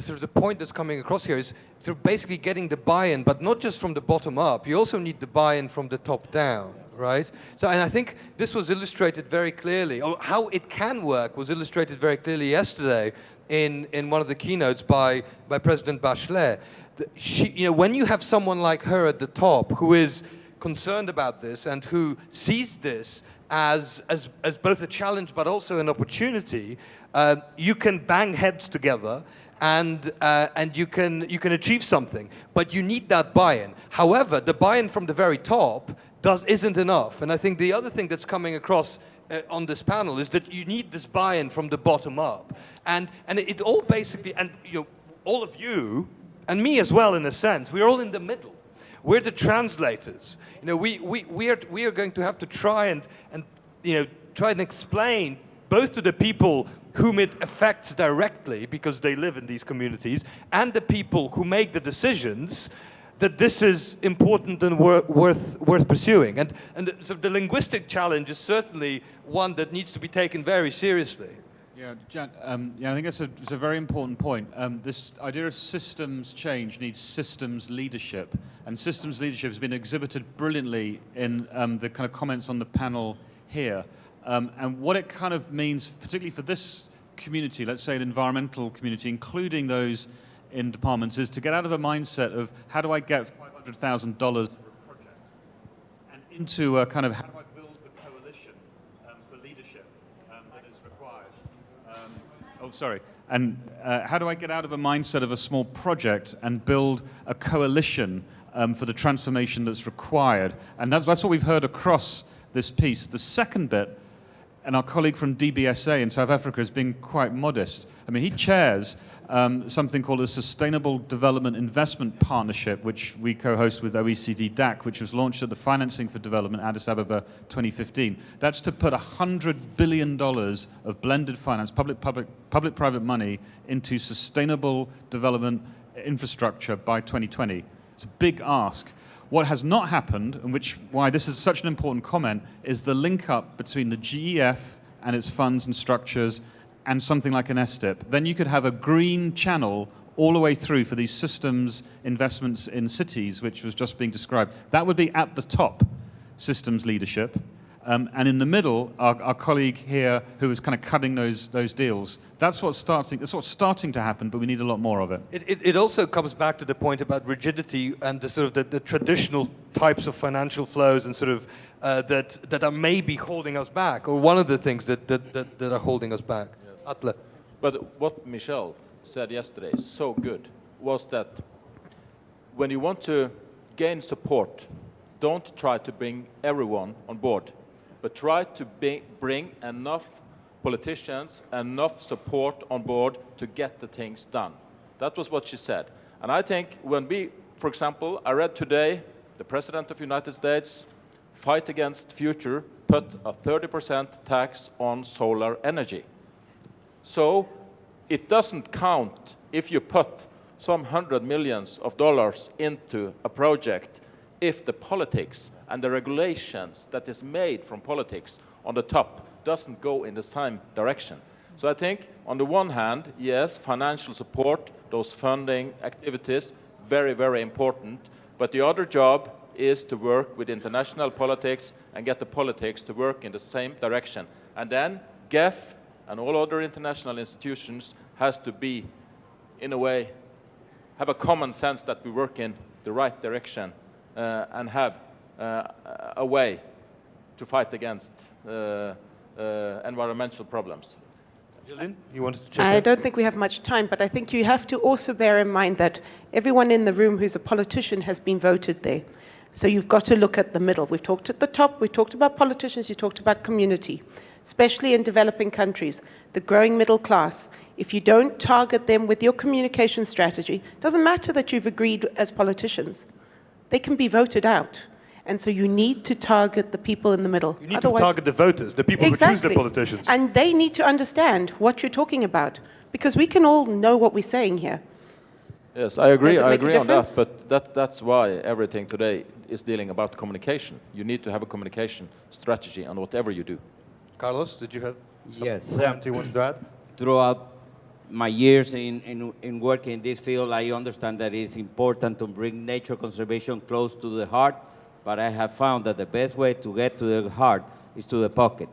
sort of the point that's coming across here is sort of basically getting the buy-in, but not just from the bottom up. You also need the buy-in from the top down, right? So, and I think this was illustrated very clearly, or how it can work was illustrated very clearly yesterday in one of the keynotes by President Bachelet. She, when you have someone like her at the top who is concerned about this and who sees this as both a challenge but also an opportunity, you can bang heads together and you can achieve something. But you need that buy-in. However, the buy-in from the very top isn't enough. And I think the other thing that's coming across on this panel is that you need this buy-in from the bottom up. And it all basically, and all of you, and me as well in a sense, we're all in the middle. We're the translators. We are going to have to try and explain both to the people whom it affects directly because they live in these communities and the people who make the decisions that this is important and worth pursuing. And so the linguistic challenge is certainly one that needs to be taken very seriously. Yeah, Jan, I think it's a very important point. This idea of systems change needs systems leadership, and systems leadership has been exhibited brilliantly in the kind of comments on the panel here. And what it kind of means, particularly for this community, let's say an environmental community, including those in departments, is to get out of a mindset of how do I get $500,000 for a project, and into a kind of how do I build the coalition for leadership that is required. And how do I get out of a mindset of a small project and build a coalition for the transformation that's required? And that's what we've heard across this piece. The second bit, and our colleague from DBSA in South Africa has been quite modest. I mean, he chairs something called a Sustainable Development Investment Partnership, which we co-host with OECD DAC, which was launched at the Financing for Development, Addis Ababa 2015. That's to put $100 billion of blended finance, public-private money into sustainable development infrastructure by 2020. It's a big ask. What has not happened, and why this is such an important comment, is the link up between the GEF and its funds and structures and something like an STIP. Then you could have a green channel all the way through for these systems investments in cities, which was just being described. That would be at the top, systems leadership. And in the middle, our colleague here who is kind of cutting those deals. That's what's starting to happen, but we need a lot more of it. It also comes back to the point about rigidity and the sort of the traditional types of financial flows and sort of that are maybe holding us back, or one of the things that are holding us back. Yes. Atle. But what Michelle said yesterday is so good, was that when you want to gain support, don't try to bring everyone on board, but try to bring enough politicians, enough support on board to get the things done. That was what she said. And I think when for example, I read today, the President of the United States, Fight Against Future, put a 30% tax on solar energy. So it doesn't count if you put some $100 million into a project if the politics and the regulations that is made from politics on the top doesn't go in the same direction. So I think, on the one hand, yes, financial support, those funding activities, very, very important. But the other job is to work with international politics and get the politics to work in the same direction. And then GEF and all other international institutions has to be, in a way, have a common sense that we work in the right direction and have a way to fight against environmental problems. Gillian, you wanted to check I don't think we have much time, but I think you have to also bear in mind that everyone in the room who's a politician has been voted there. So you've got to look at the middle. We've talked at the top, we talked about politicians, you talked about community, especially in developing countries, the growing middle class. If you don't target them with your communication strategy, it doesn't matter that you've agreed as politicians. They can be voted out. And so you need to target the people in the middle. You need to target the voters, the people who choose the politicians. And they need to understand what you're talking about, because we can all know what we're saying here. Yes, I agree. Does it I make a agree on that. difference? But that's why everything today is dealing about communication. You need to have a communication strategy on whatever you do. Carlos, did you have Yes. comment you wanted to add? Throughout my years in working in this field, I understand that it's important to bring nature conservation close to the heart, but I have found that the best way to get to the heart is to the pocket.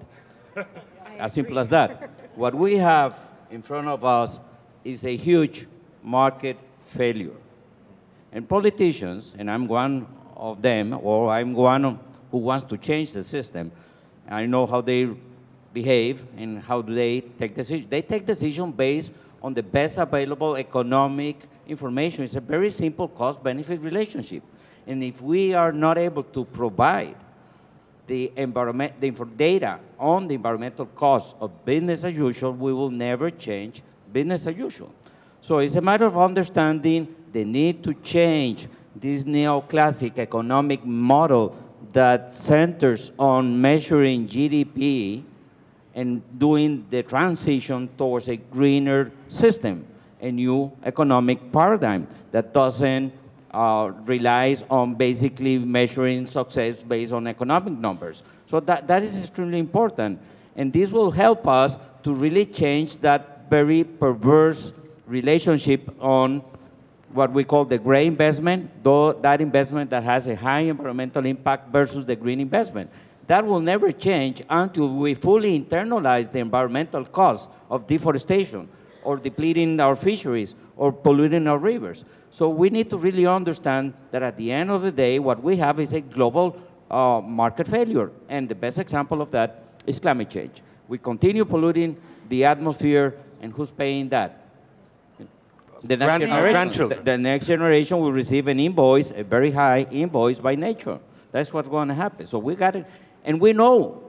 As simple as that. What we have in front of us is a huge market failure. And politicians, and I'm one of them, or I'm one who wants to change the system, I know how they behave and how do they take decisions. They take decisions based on the best available economic information. It's a very simple cost-benefit relationship. And if we are not able to provide the data on the environmental costs of business as usual, we will never change business as usual. So it's a matter of understanding the need to change this neoclassic economic model that centers on measuring GDP and doing the transition towards a greener system, a new economic paradigm that doesn't relies on basically measuring success based on economic numbers. So that is extremely important. And this will help us to really change that very perverse relationship on what we call the gray investment, though that investment that has a high environmental impact versus the green investment. That will never change until we fully internalize the environmental cost of deforestation or depleting our fisheries or polluting our rivers. So we need to really understand that at the end of the day, what we have is a global market failure. And the best example of that is climate change. We continue polluting the atmosphere, and who's paying that? The next grandchildren. The next generation will receive an invoice, a very high invoice by nature. That's what's going to happen. So we got it. And we know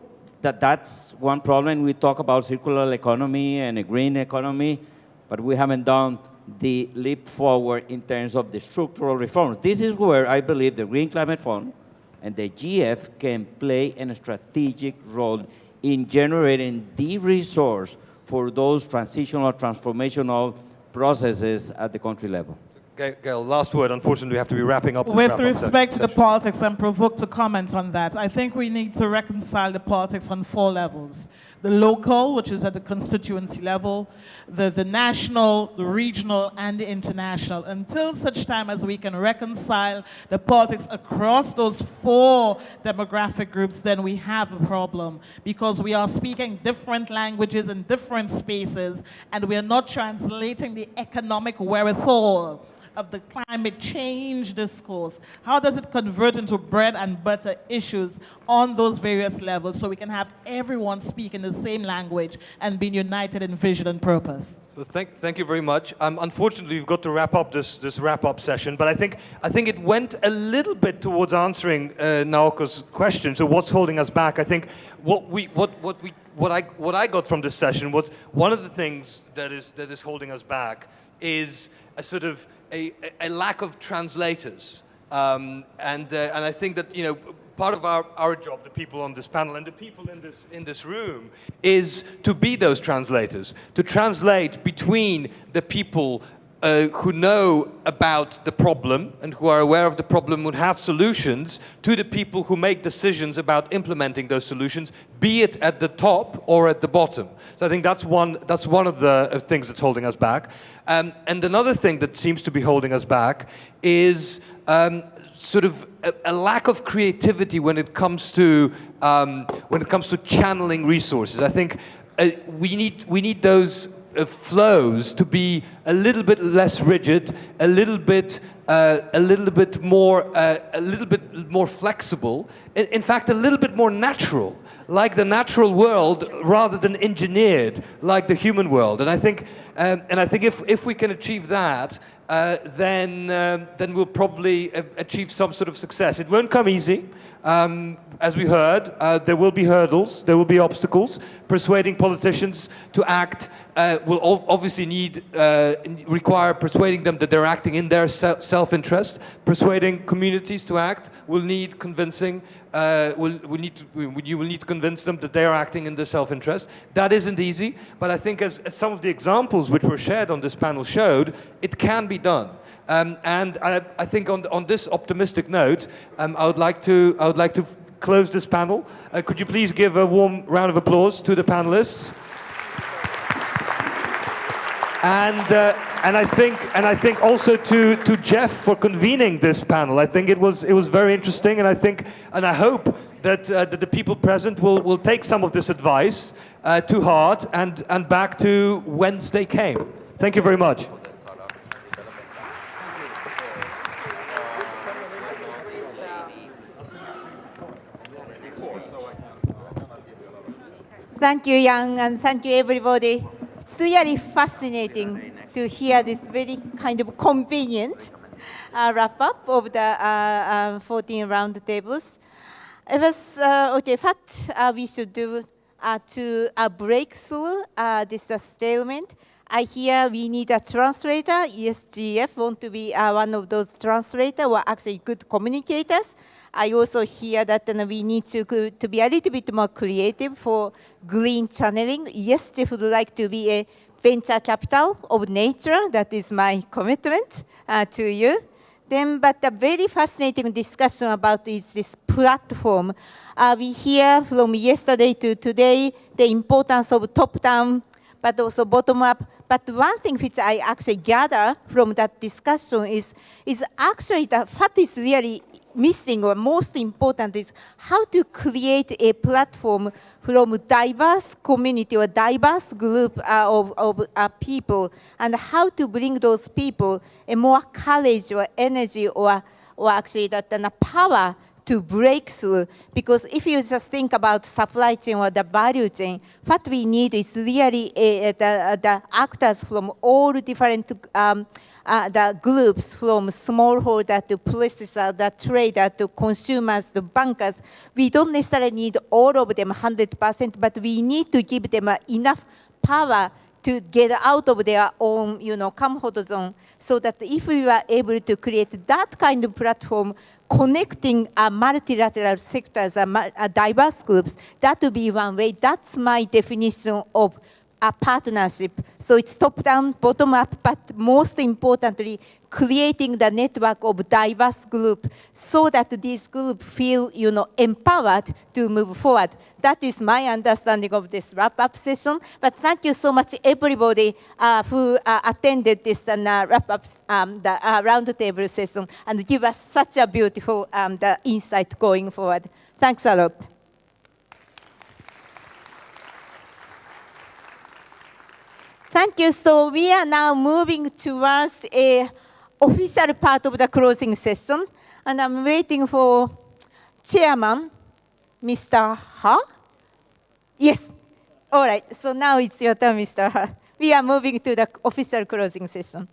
that that's one problem. We talk about circular economy and a green economy, but we haven't done the leap forward in terms of the structural reforms. This is where I believe the Green Climate Fund and the GEF can play a strategic role in generating the resource for those transitional, transformational processes at the country level. Gail, last word. Unfortunately, we have to be wrapping up. With respect to the politics, I'm provoked to comment on that. I think we need to reconcile the politics on 4 levels. The local, which is at the constituency level, the national, the regional, and the international. Until such time as we can reconcile the politics across those 4 demographic groups, then we have a problem, because we are speaking different languages in different spaces, and we are not translating the economic wherewithal of the climate change discourse. How does it convert into bread and butter issues on those various levels so we can have everyone speaking the same language and being united in vision and purpose? So thank you very much. Unfortunately, we've got to wrap up this wrap-up session, but I think it went a little bit towards answering Naoko's question. So what's holding us back? I think what I got from this session was one of the things that is holding us back is a sort of a lack of translators, and I think that part of our job, the people on this panel and the people in this room, is to be those translators, to translate between the people who know about the problem and who are aware of the problem, would have solutions, to the people who make decisions about implementing those solutions, be it at the top or at the bottom. So I think that's one of the things that's holding us back. And another thing that seems to be holding us back is sort of a lack of creativity when it comes to channeling resources. I think we need those flows to be a little bit less rigid, a little bit more flexible. In fact, a little bit more natural, like the natural world, rather than engineered like the human world. And I think if we can achieve that, then we'll probably achieve some sort of success. It won't come easy. As we heard, there will be hurdles, there will be obstacles. Persuading politicians to act will obviously require persuading them that they're acting in their self-interest. Persuading communities to act will need convincing. You will need to convince them that they are acting in their self-interest. That isn't easy, but I think as some of the examples which were shared on this panel showed, it can be done. And I think on this optimistic note, I would like to close this panel. Could you please give a warm round of applause to the panelists? And I think also to GEF for convening this panel. I think it was very interesting, and I hope that the people present will take some of this advice to heart and back to whence they came. Thank you very much. Thank you, Jan, and thank you, everybody. It's really fascinating to hear this very kind of convenient wrap-up of the 14 roundtables. It was, okay, what we should do to break through this stalemate. I hear we need a translator. Yes, GEF want to be one of those translators who are actually good communicators. I also hear that we need to be a little bit more creative for green channeling. Yes, GEF would like to be a venture capital of nature. That is my commitment to you. But a very fascinating discussion about this platform. We hear from yesterday to today the importance of top-down, but also bottom-up. But one thing which I actually gather from that discussion is actually that what is really missing or most important is how to create a platform from diverse community or diverse group of people, and how to bring those people a more courage or energy or actually that power to break through. Because if you just think about supply chain or the value chain, what we need is really the actors from all different the groups, from smallholder to processor, the trader to consumers to bankers. We don't necessarily need all of them 100%, but we need to give them enough power to get out of their own, comfort zone, so that if we were able to create that kind of platform connecting multilateral sectors and diverse groups, that would be one way. That's my definition of a partnership. So it's top-down, bottom-up, but most importantly, creating the network of diverse groups so that these groups feel, empowered to move forward. That is my understanding of this wrap-up session. But thank you so much, everybody who attended this wrap-up, the roundtable session, and give us such a beautiful the insight going forward. Thanks a lot. Thank you. So we are now moving towards a official part of the closing session, and I'm waiting for Chairman, Mr. Ha. Yes. All right. So now it's your turn, Mr. Ha. We are moving to the official closing session.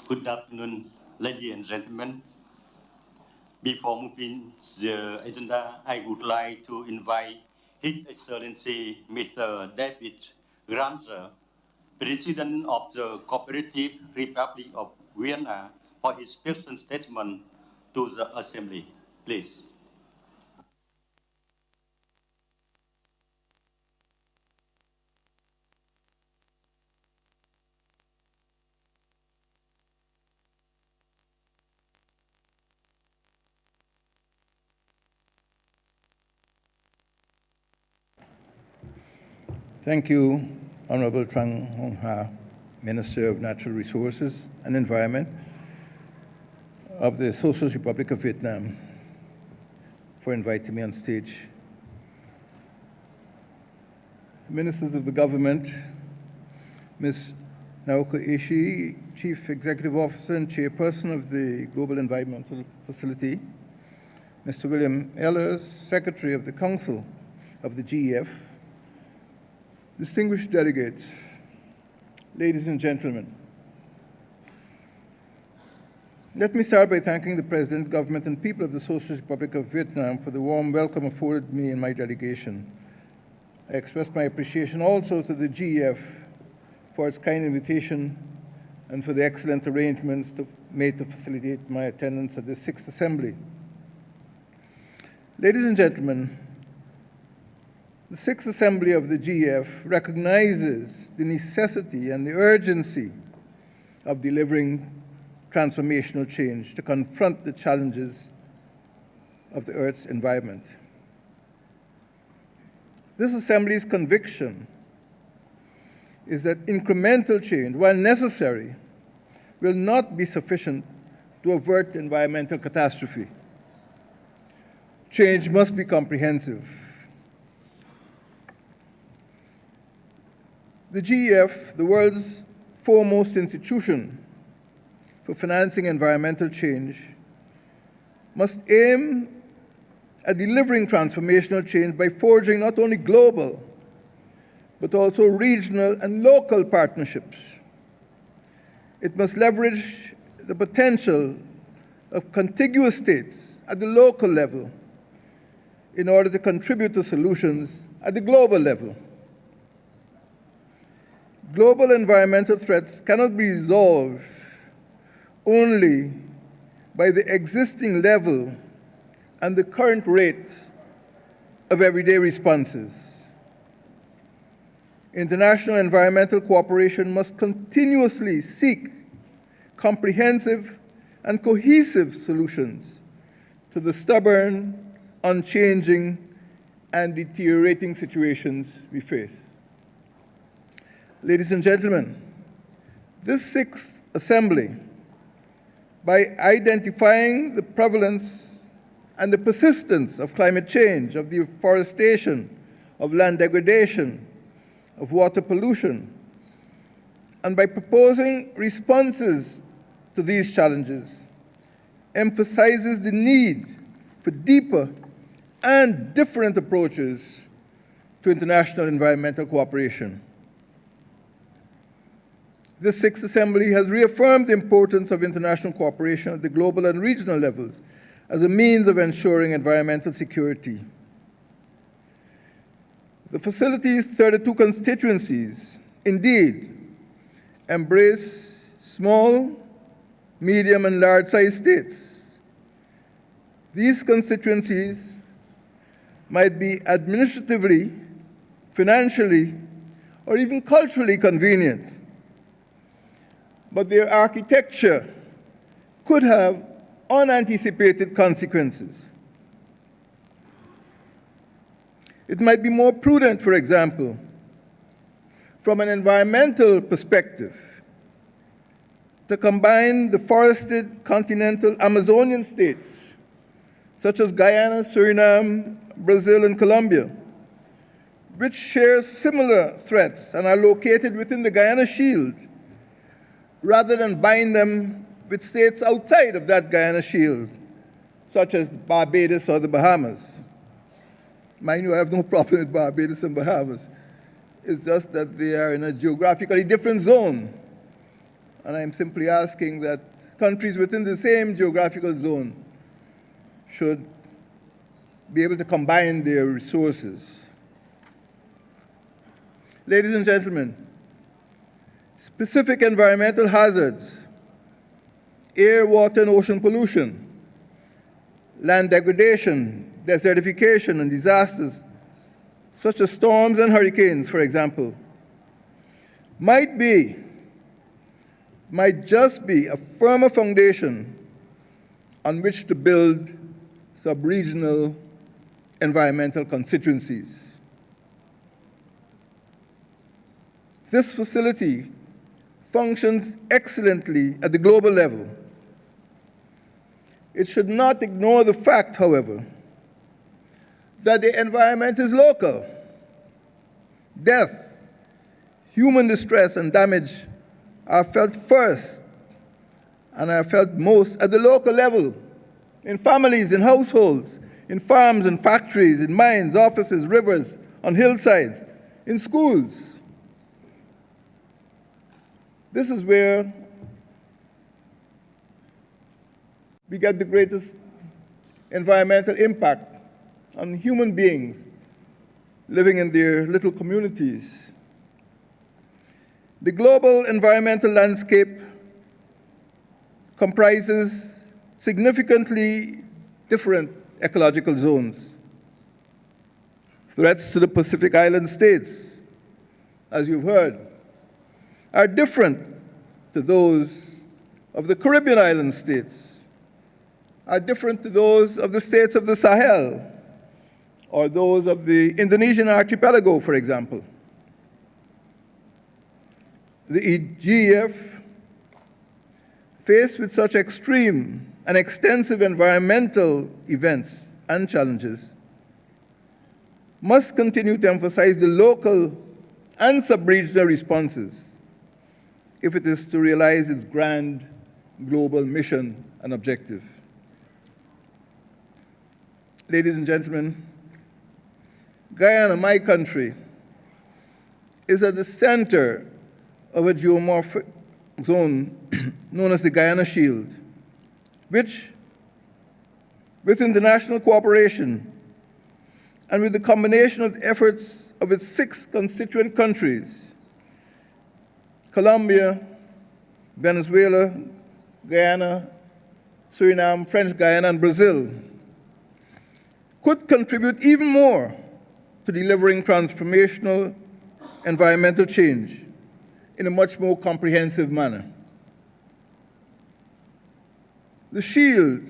Good afternoon, ladies and gentlemen. Before moving the agenda, I would like to invite His Excellency Mr. David Granger, President of the Cooperative Republic of Guyana, for his personal statement to the Assembly. Please. Thank you, Honorable Trang Hong Ha, Minister of Natural Resources and Environment of the Socialist Republic of Vietnam, for inviting me on stage. Ministers of the government, Ms. Naoko Ishii, Chief Executive Officer and Chairperson of the Global Environmental Facility, Mr. William Ehlers, Secretary of the Council of the GEF, distinguished delegates, ladies and gentlemen. Let me start by thanking the President, Government, and people of the Socialist Republic of Vietnam for the warm welcome afforded me and my delegation. I express my appreciation also to the GEF for its kind invitation and for the excellent arrangements made to facilitate my attendance at this 6th Assembly. Ladies and gentlemen, the 6th Assembly of the GEF recognizes the necessity and the urgency of delivering transformational change to confront the challenges of the Earth's environment. This Assembly's conviction is that incremental change, while necessary, will not be sufficient to avert environmental catastrophe. Change must be comprehensive. The GEF, the world's foremost institution for financing environmental change, must aim at delivering transformational change by forging not only global, but also regional and local partnerships. It must leverage the potential of contiguous states at the local level in order to contribute to solutions at the global level. Global environmental threats cannot be resolved only by the existing level and the current rate of everyday responses. International environmental cooperation must continuously seek comprehensive and cohesive solutions to the stubborn, unchanging, and deteriorating situations we face. Ladies and gentlemen, this 6th Assembly, by identifying the prevalence and the persistence of climate change, of deforestation, of land degradation, of water pollution, and by proposing responses to these challenges, emphasizes the need for deeper and different approaches to international environmental cooperation. The 6th Assembly has reaffirmed the importance of international cooperation at the global and regional levels as a means of ensuring environmental security. The facility's 32 constituencies indeed embrace small, medium, and large-sized states. These constituencies might be administratively, financially, or even culturally convenient, but their architecture could have unanticipated consequences. It might be more prudent, for example, from an environmental perspective, to combine the forested continental Amazonian states, such as Guyana, Suriname, Brazil, and Colombia, which share similar threats and are located within the Guyana Shield, rather than bind them with states outside of that Guyana Shield, such as Barbados or the Bahamas. Mind you, I have no problem with Barbados and Bahamas. It's just that they are in a geographically different zone. And I'm simply asking that countries within the same geographical zone should be able to combine their resources. Ladies and gentlemen, specific environmental hazards, air, water, and ocean pollution, land degradation, desertification, and disasters such as storms and hurricanes, for example, might just be a firmer foundation on which to build sub-regional environmental constituencies. This facility functions excellently at the global level. It should not ignore the fact, however, that the environment is local. Death, human distress, and damage are felt first and are felt most at the local level, in families, in households, in farms and factories, in mines, offices, rivers, on hillsides, in schools. This is where we get the greatest environmental impact on human beings living in their little communities. The global environmental landscape comprises significantly different ecological zones. Threats to the Pacific Island states, as you've heard, are different to those of the Caribbean island states, are different to those of the states of the Sahel, or those of the Indonesian archipelago, for example. The GEF, faced with such extreme and extensive environmental events and challenges, must continue to emphasize the local and sub-regional responses if it is to realize its grand global mission and objective. Ladies and gentlemen, Guyana, my country, is at the center of a geomorphic zone known as the Guyana Shield, which, with international cooperation and with the combination of the efforts of its 6 constituent countries, Colombia, Venezuela, Guyana, Suriname, French Guyana, and Brazil, could contribute even more to delivering transformational environmental change in a much more comprehensive manner. The Shield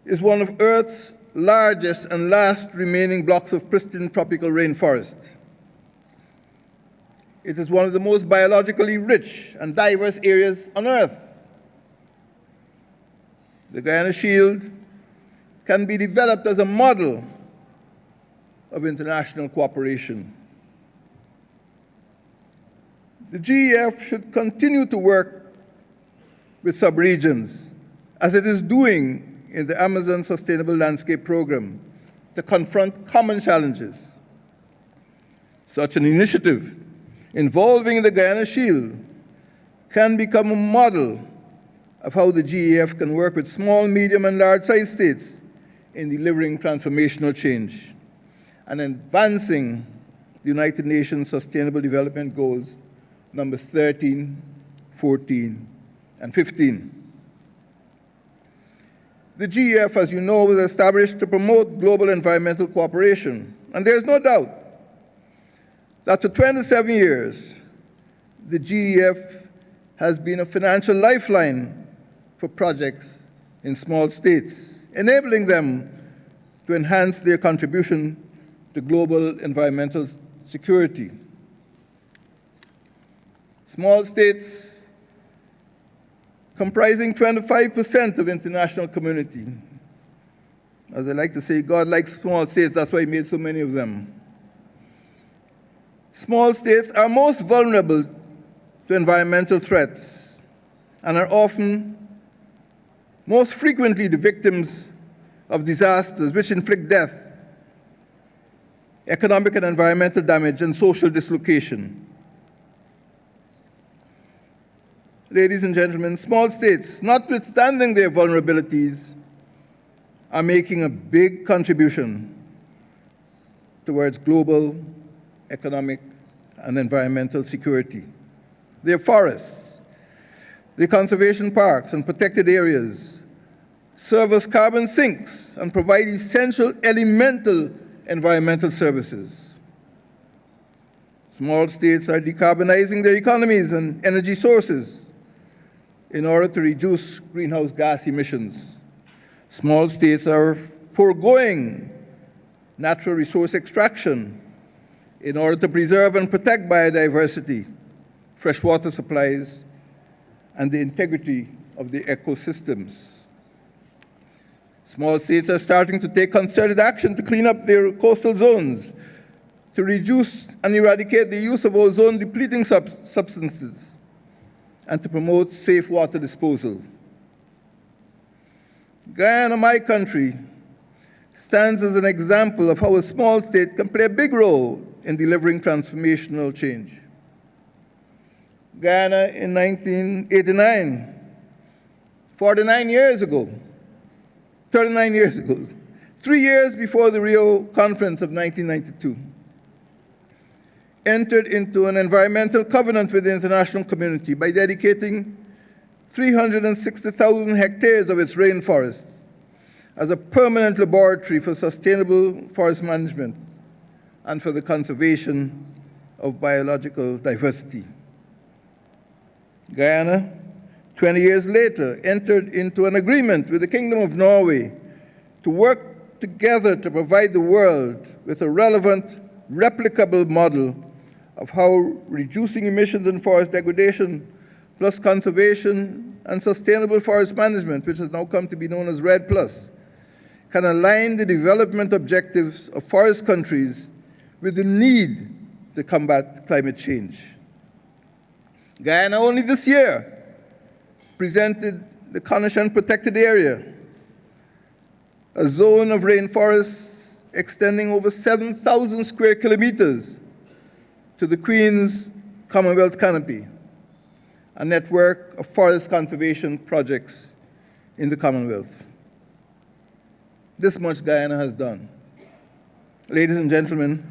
is one of Earth's largest and last remaining blocks of pristine tropical rainforest. It is one of the most biologically rich and diverse areas on Earth. The Guyana Shield can be developed as a model of international cooperation. The GEF should continue to work with subregions, as it is doing in the Amazon Sustainable Landscape Program, to confront common challenges. Such an initiative involving the Guyana Shield can become a model of how the GEF can work with small, medium, and large-sized states in delivering transformational change and advancing the United Nations Sustainable Development Goals numbers 13, 14, and 15. The GEF, as you know, was established to promote global environmental cooperation, and there is no doubt that for 27 years, the GEF has been a financial lifeline for projects in small states, enabling them to enhance their contribution to global environmental security. Small states comprising 25% of international community. As I like to say, God likes small states, that's why he made so many of them. Small states are most vulnerable to environmental threats and are often, most frequently, the victims of disasters which inflict death, economic and environmental damage, and social dislocation. Ladies and gentlemen, small states, notwithstanding their vulnerabilities, are making a big contribution towards global economic and environmental security. their forests, their conservation parks and protected areas, serve as carbon sinks and provide essential elemental environmental services. Small states are decarbonizing their economies and energy sources in order to reduce greenhouse gas emissions. Small states are foregoing natural resource extraction in order to preserve and protect biodiversity, freshwater supplies, and the integrity of the ecosystems. Small states are starting to take concerted action to clean up their coastal zones, to reduce and eradicate the use of ozone-depleting substances, and to promote safe water disposal. Guyana, my country, stands as an example of how a small state can play a big role in delivering transformational change. Guyana in 1989, 49 years ago, 39 years ago, 3 years before the Rio Conference of 1992, entered into an environmental covenant with the international community by dedicating 360,000 hectares of its rainforests as a permanent laboratory for sustainable forest management and for the conservation of biological diversity. Guyana, 20 years later, entered into an agreement with the Kingdom of Norway to work together to provide the world with a relevant, replicable model of how reducing emissions and forest degradation, plus conservation and sustainable forest management, which has now come to be known as REDD+, can align the development objectives of forest countries with the need to combat climate change. Guyana only this year presented the Conishan Protected Area, a zone of rainforests extending over 7,000 square kilometers to the Queen's Commonwealth Canopy, a network of forest conservation projects in the Commonwealth. This much Guyana has done. Ladies and gentlemen,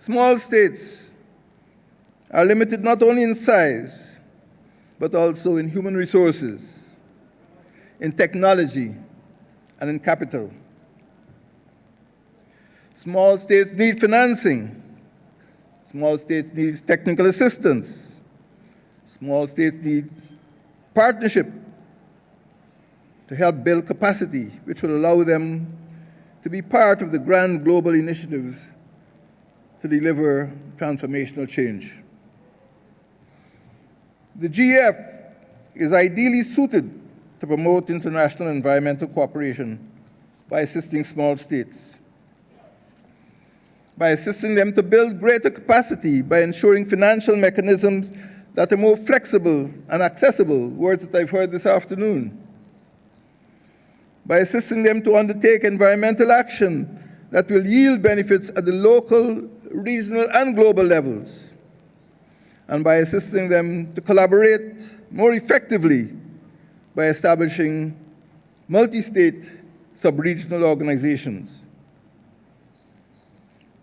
small states are limited not only in size, but also in human resources, in technology, and in capital. Small states need financing. Small states need technical assistance. Small states need partnership to help build capacity, which will allow them to be part of the grand global initiatives to deliver transformational change. The GEF is ideally suited to promote international environmental cooperation by assisting small states, by assisting them to build greater capacity, by ensuring financial mechanisms that are more flexible and accessible, words that I've heard this afternoon, by assisting them to undertake environmental action that will yield benefits at the local, regional, and global levels, and by assisting them to collaborate more effectively by establishing multi-state sub-regional organizations.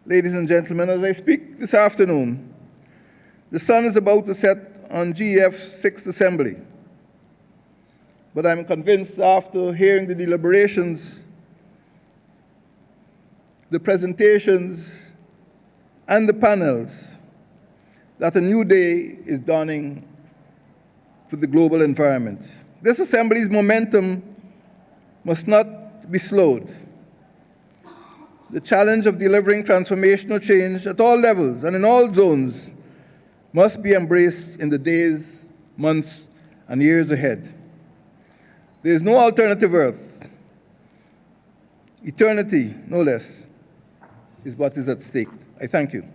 Ladies and gentlemen, as I speak this afternoon, the sun is about to set on GEF's 6th Assembly. But I'm convinced after hearing the deliberations, the presentations, and the panels, that a new day is dawning for the global environment. This Assembly's momentum must not be slowed. The challenge of delivering transformational change at all levels and in all zones must be embraced in the days, months, and years ahead. There is no alternative Earth. Eternity, no less, is what is at stake. I thank you.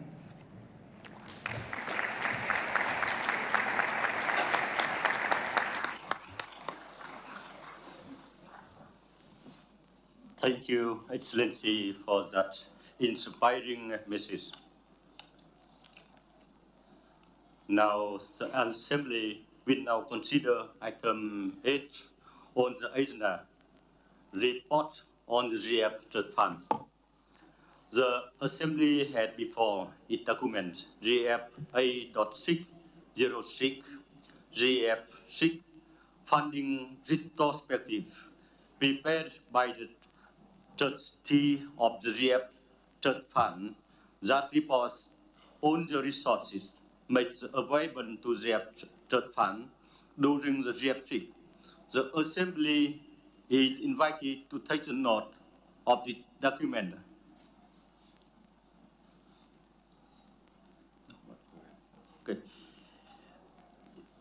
Thank you, Excellency, for that inspiring message. Now, the Assembly will now consider item 8 on the agenda, report on the GEF Trust Fund. The Assembly had before its document GEF A.6 06 GEF6 funding retrospective prepared by the trustee of the GEF Trust Fund that reports on the resources made available to GEF Trust Fund during the GEF6. The Assembly is invited to take a note of the document. Okay.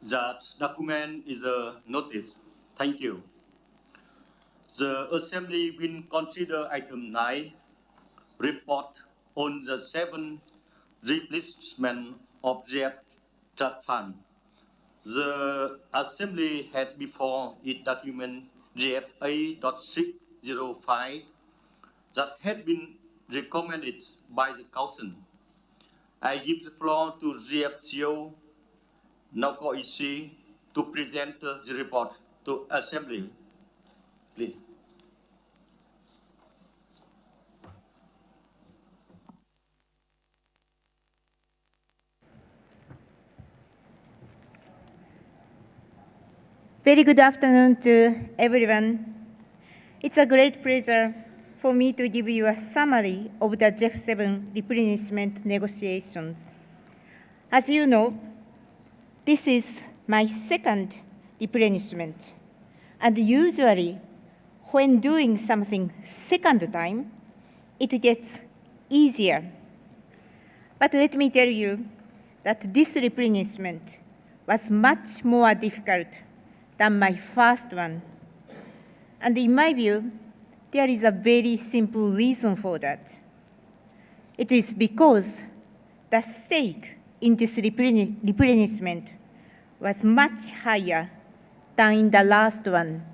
That document is a notice. Thank you. The Assembly will consider item 9, report on the 7 replenishment of GEF Trust Fund. The Assembly had before it document GFA.605 that had been recommended by the Council. I give the floor to GF CEO Naoko Ishii to present the report to Assembly. Please. Very good afternoon to everyone. It's a great pleasure for me to give you a summary of the GEF7 replenishment negotiations. As you know, this is my second replenishment, and usually when doing something second time, it gets easier. But let me tell you that this replenishment was much more difficult than my first one. And in my view, there is a very simple reason for that. It is because the stake in this replenishment was much higher than in the last one.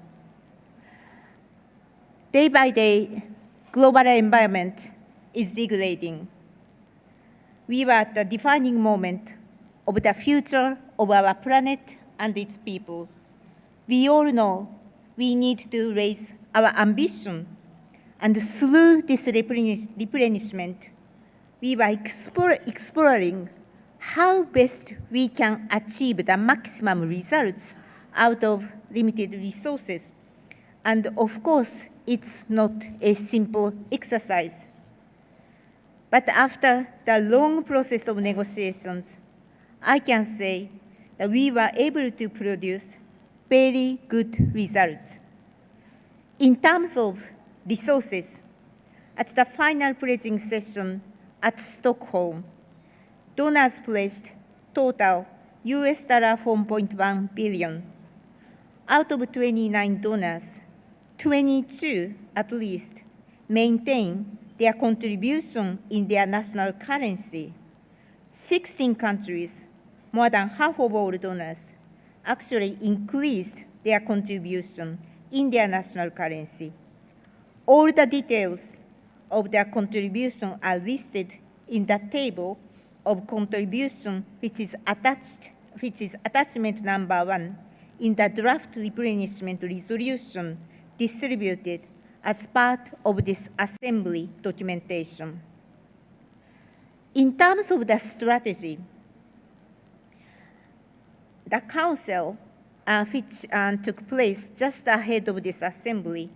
Day by day, global environment is degrading. We were at the defining moment of the future of our planet and its people. We all know we need to raise our ambition, and through this replenishment, we were exploring how best we can achieve the maximum results out of limited resources. And of course, it's not a simple exercise. But after the long process of negotiations, I can say that we were able to produce very good results. In terms of resources, at the final pledging session at Stockholm, donors pledged total $4.1 billion. Out of 29 donors, 22 at least maintain their contribution in their national currency. 16 countries, more than half of all donors, actually increased their contribution in their national currency. All the details of their contribution are listed in the table of contribution, which is attachment number 1 in the draft replenishment resolution distributed as part of this Assembly documentation. In terms of the strategy, the Council, which took place just ahead of this Assembly,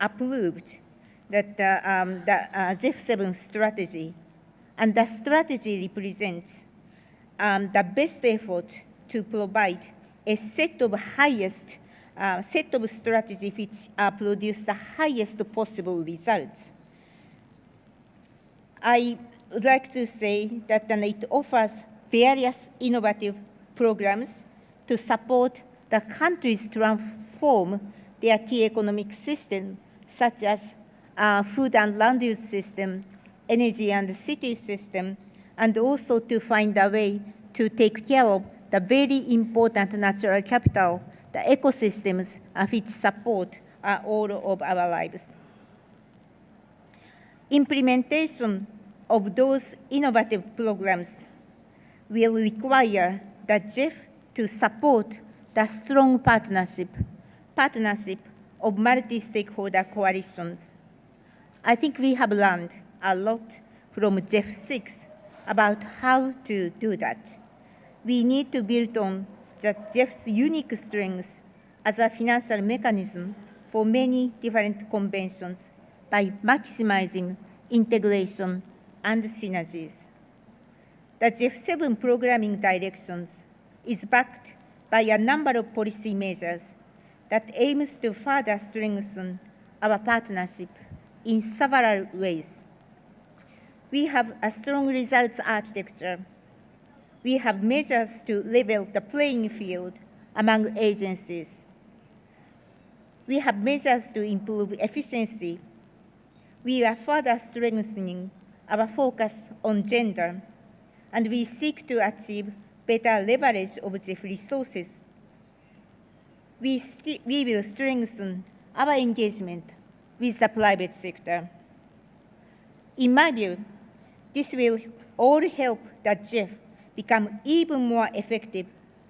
approved that the GEF7 strategy, and the strategy represents the best effort to provide a set of strategies which produce the highest possible results. I would like to say that it offers various innovative programs to support the countries transform their key economic system, such as food and land use system, energy and city system, and also to find a way to take care of the very important natural capital, the ecosystems which support all of our lives. Implementation of those innovative programs will require the GEF to support the strong partnership of multi-stakeholder coalitions. I think we have learned a lot from GEF6 about how to do that. we need to build on the GEF's unique strengths as a financial mechanism for many different conventions by maximizing integration and synergies. The GEF7 programming directions is backed by a number of policy measures that aims to further strengthen our partnership in several ways. We have a strong results architecture. We have measures to level the playing field among agencies. We have measures to improve efficiency. We are further strengthening our focus on gender, and we seek to achieve better leverage of GEF resources. We will strengthen our engagement with the private sector. In my view, this will all help the GEF become even more effective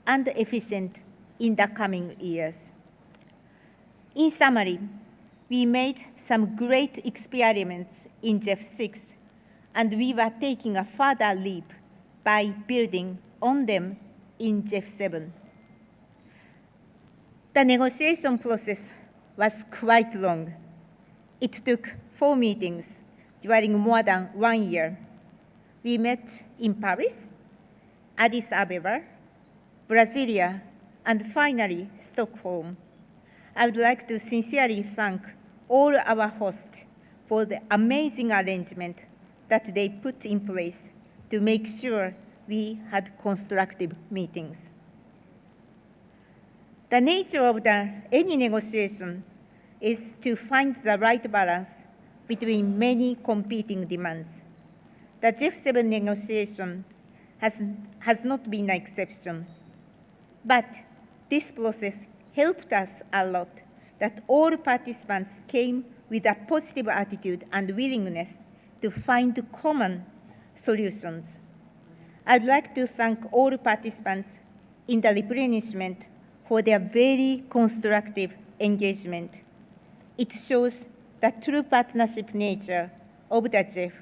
and efficient in the coming years. In summary, we made some great experiments in GEF6, and we were taking a further leap by building on them in GEF7. The negotiation process was quite long. It took 4 meetings during more than 1 year. We met in Paris, Addis Ababa, Brasilia, and finally Stockholm. I would like to sincerely thank all our hosts for the amazing arrangement that they put in place to make sure we had constructive meetings. The nature of any negotiation is to find the right balance between many competing demands. The GEF7 negotiation has not been an exception, but this process helped us a lot that all participants came with a positive attitude and willingness to find common solutions. I'd like to thank all participants in the replenishment for their very constructive engagement. It shows the true partnership nature of the GEF.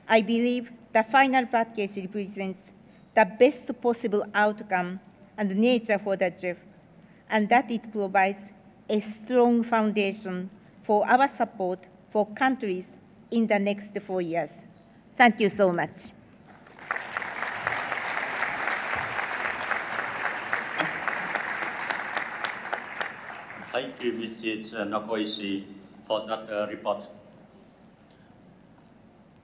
I believe the final package represents the best possible outcome and nature for the GEF, and that it provides a strong foundation for our support for countries in the next 4 years. Thank you so much. Thank you, Mrs. Naoko Ishii, for that report.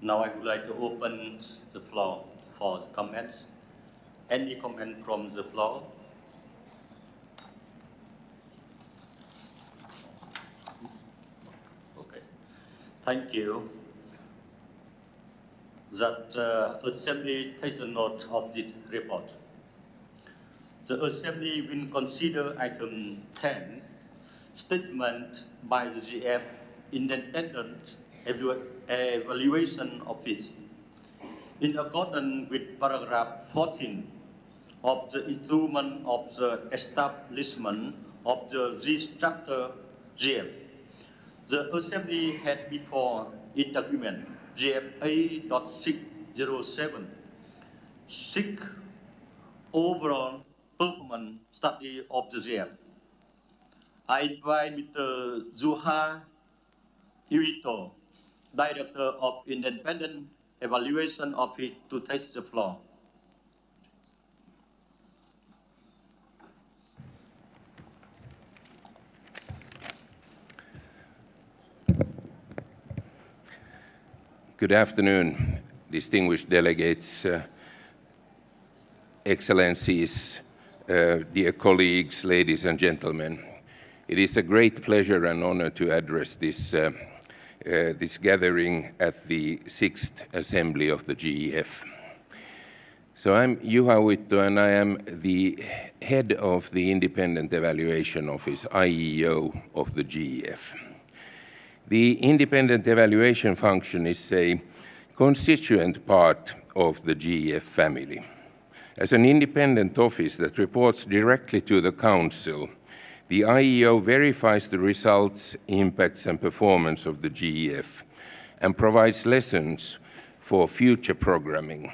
Now I would like to open the floor for the comments. Any comment from the floor? Okay, thank you. That Assembly takes a note of this report. The Assembly will consider item 10, statement by the GF Independent Evaluation Office, in accordance with paragraph 14 of the instrument of the establishment of the restructured GF. The Assembly had before its document GF A.607, seek overall performance study of the GF. I invite Mr. Juha Uitto, Director of Independent Evaluation Office, to take the floor. Good afternoon, distinguished delegates, excellencies, dear colleagues, ladies and gentlemen. It is a great pleasure and honor to address this gathering at the 6th Assembly of the GEF. So I'm Juha Uitto, and I am the head of the Independent Evaluation Office, IEO, of the GEF. The independent evaluation function is a constituent part of the GEF family. As an independent office that reports directly to the Council, the IEO verifies the results, impacts, and performance of the GEF and provides lessons for future programming.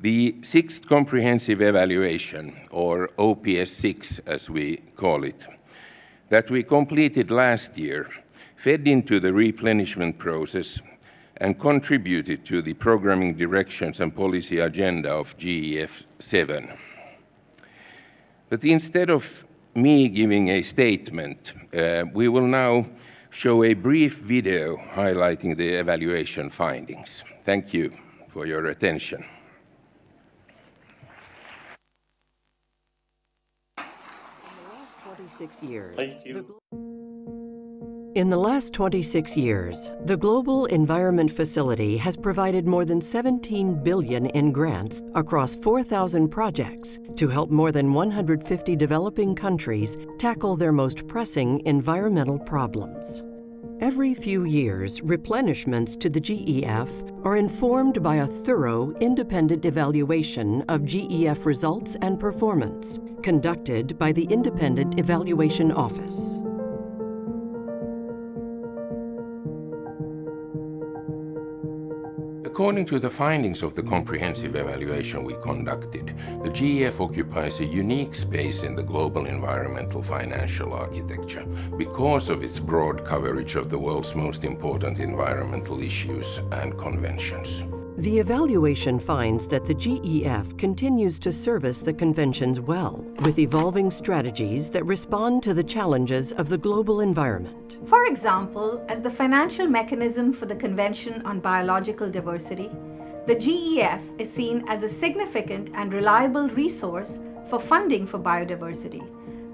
The sixth comprehensive evaluation, or OPS 6 as we call it, that we completed last year, fed into the replenishment process and contributed to the programming directions and policy agenda of GEF 7. But instead of me giving a statement, we will now show a brief video highlighting the evaluation findings. Thank you for your attention. Thank you. In the last 26 years, the Global Environment Facility has provided more than $17 billion in grants across 4,000 projects to help more than 150 developing countries tackle their most pressing environmental problems. Every few years, replenishments to the GEF are informed by a thorough, independent evaluation of GEF results and performance, conducted by the Independent Evaluation Office. According to the findings of the comprehensive evaluation we conducted, the GEF occupies a unique space in the global environmental financial architecture because of its broad coverage of the world's most important environmental issues and conventions. The evaluation finds that the GEF continues to service the conventions well, with evolving strategies that respond to the challenges of the global environment. For example, as the financial mechanism for the Convention on Biological Diversity, the GEF is seen as a significant and reliable resource for funding for biodiversity,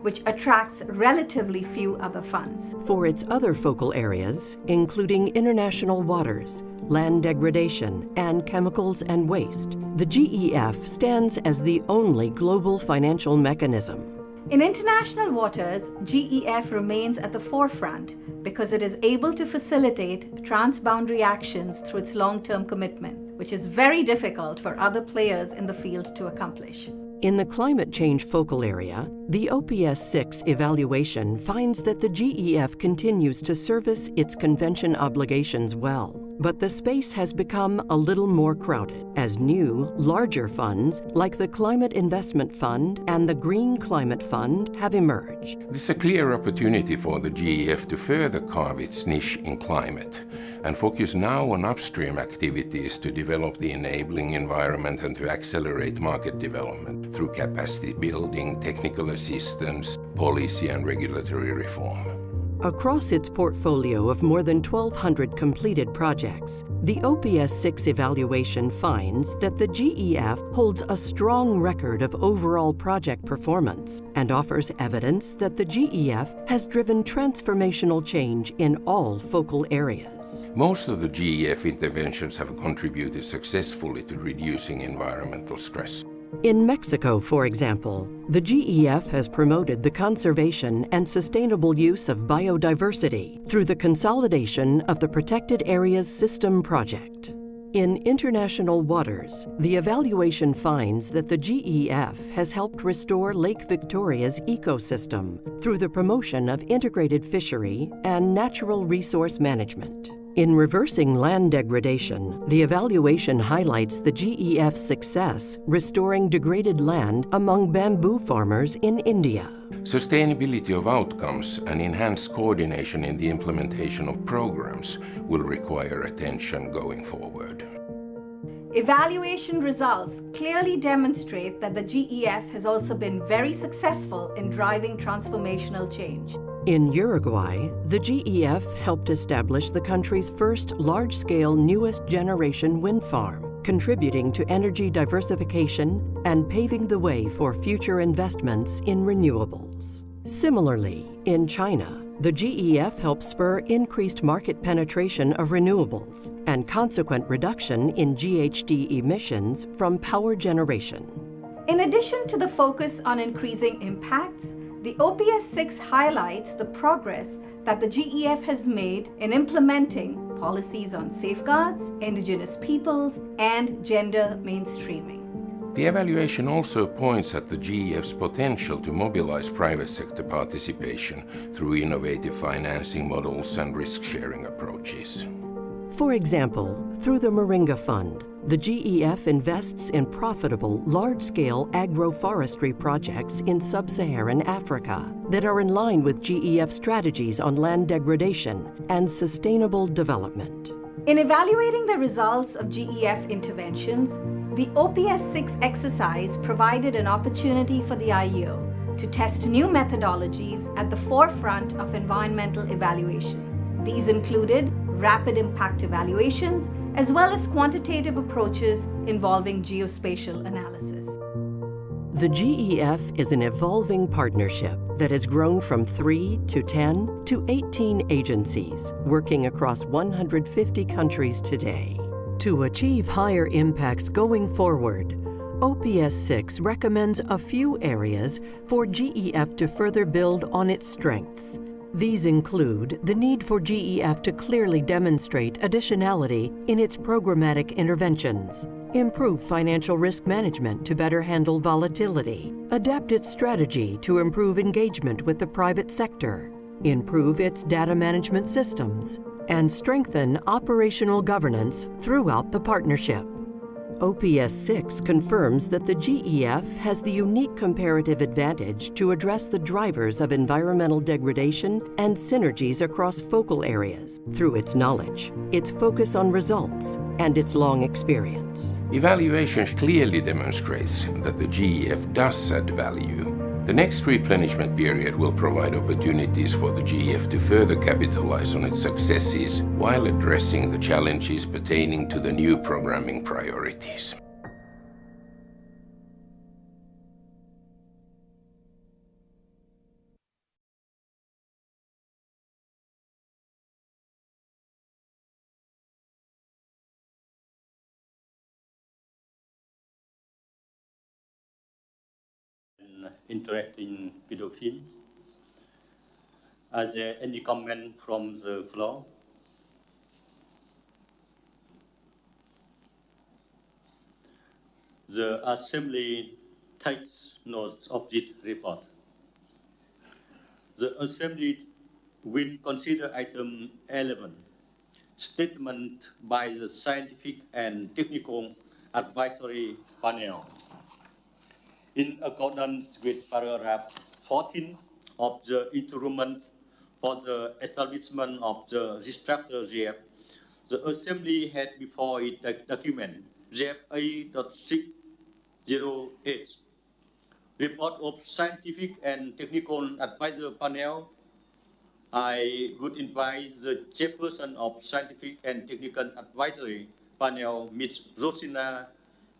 which attracts relatively few other funds. For its other focal areas, including international waters, land degradation, and chemicals and waste, the GEF stands as the only global financial mechanism. In international waters, GEF remains at the forefront because it is able to facilitate transboundary actions through its long-term commitment, which is very difficult for other players in the field to accomplish. In the climate change focal area, the OPS 6 evaluation finds that the GEF continues to service its convention obligations well, but the space has become a little more crowded as new, larger funds like the Climate Investment Fund and the Green Climate Fund have emerged. This is a clear opportunity for the GEF to further carve its niche in climate and focus now on upstream activities to develop the enabling environment and to accelerate market development through capacity building, technical assistance, policy and regulatory reform. Across its portfolio of more than 1,200 completed projects, the OPS 6 evaluation finds that the GEF holds a strong record of overall project performance and offers evidence that the GEF has driven transformational change in all focal areas. Most of the GEF interventions have contributed successfully to reducing environmental stress. In Mexico, for example, the GEF has promoted the conservation and sustainable use of biodiversity through the consolidation of the Protected Areas System project. In international waters, the evaluation finds that the GEF has helped restore Lake Victoria's ecosystem through the promotion of integrated fishery and natural resource management. In reversing land degradation, the evaluation highlights the GEF's success restoring degraded land among bamboo farmers in India. Sustainability of outcomes and enhanced coordination in the implementation of programs will require attention going forward. Evaluation results clearly demonstrate that the GEF has also been very successful in driving transformational change. In Uruguay, the GEF helped establish the country's first large-scale newest generation wind farm, contributing to energy diversification and paving the way for future investments in renewables. Similarly, in China, the GEF helped spur increased market penetration of renewables and consequent reduction in GHG emissions from power generation. In addition to the focus on increasing impacts, the OPS 6 highlights the progress that the GEF has made in implementing policies on safeguards, indigenous peoples, and gender mainstreaming. The evaluation also points at the GEF's potential to mobilize private sector participation through innovative financing models and risk-sharing approaches. For example, through the Moringa Fund, the GEF invests in profitable, large-scale agroforestry projects in sub-Saharan Africa that are in line with GEF strategies on land degradation and sustainable development. In evaluating the results of GEF interventions, the OPS6 exercise provided an opportunity for the IEO to test new methodologies at the forefront of environmental evaluation. These included rapid impact evaluations, as well as quantitative approaches involving geospatial analysis. The GEF is an evolving partnership that has grown from 3 to 10 to 18 agencies working across 150 countries today. To achieve higher impacts going forward, OPS6 recommends a few areas for GEF to further build on its strengths. These include the need for GEF to clearly demonstrate additionality in its programmatic interventions, improve financial risk management to better handle volatility, adapt its strategy to improve engagement with the private sector, improve its data management systems, and strengthen operational governance throughout the partnership. OPS6 confirms that the GEF has the unique comparative advantage to address the drivers of environmental degradation and synergies across focal areas through its knowledge, its focus on results, and its long experience. Evaluation clearly demonstrates that the GEF does add value. The next replenishment period will provide opportunities for the GEF to further capitalize on its successes while addressing the challenges pertaining to the new programming priorities. Interacting video film. Are there any comment from the floor? The Assembly takes note of this report. The Assembly will consider item 11, statement by the Scientific and Technical Advisory Panel. In accordance with paragraph 14 of the instrument for the establishment of the restructured GEF, the Assembly had before it the document GEF A.608, report of Scientific and Technical Advisor Panel. I would invite the chairperson of Scientific and Technical Advisory Panel, Ms. Rosina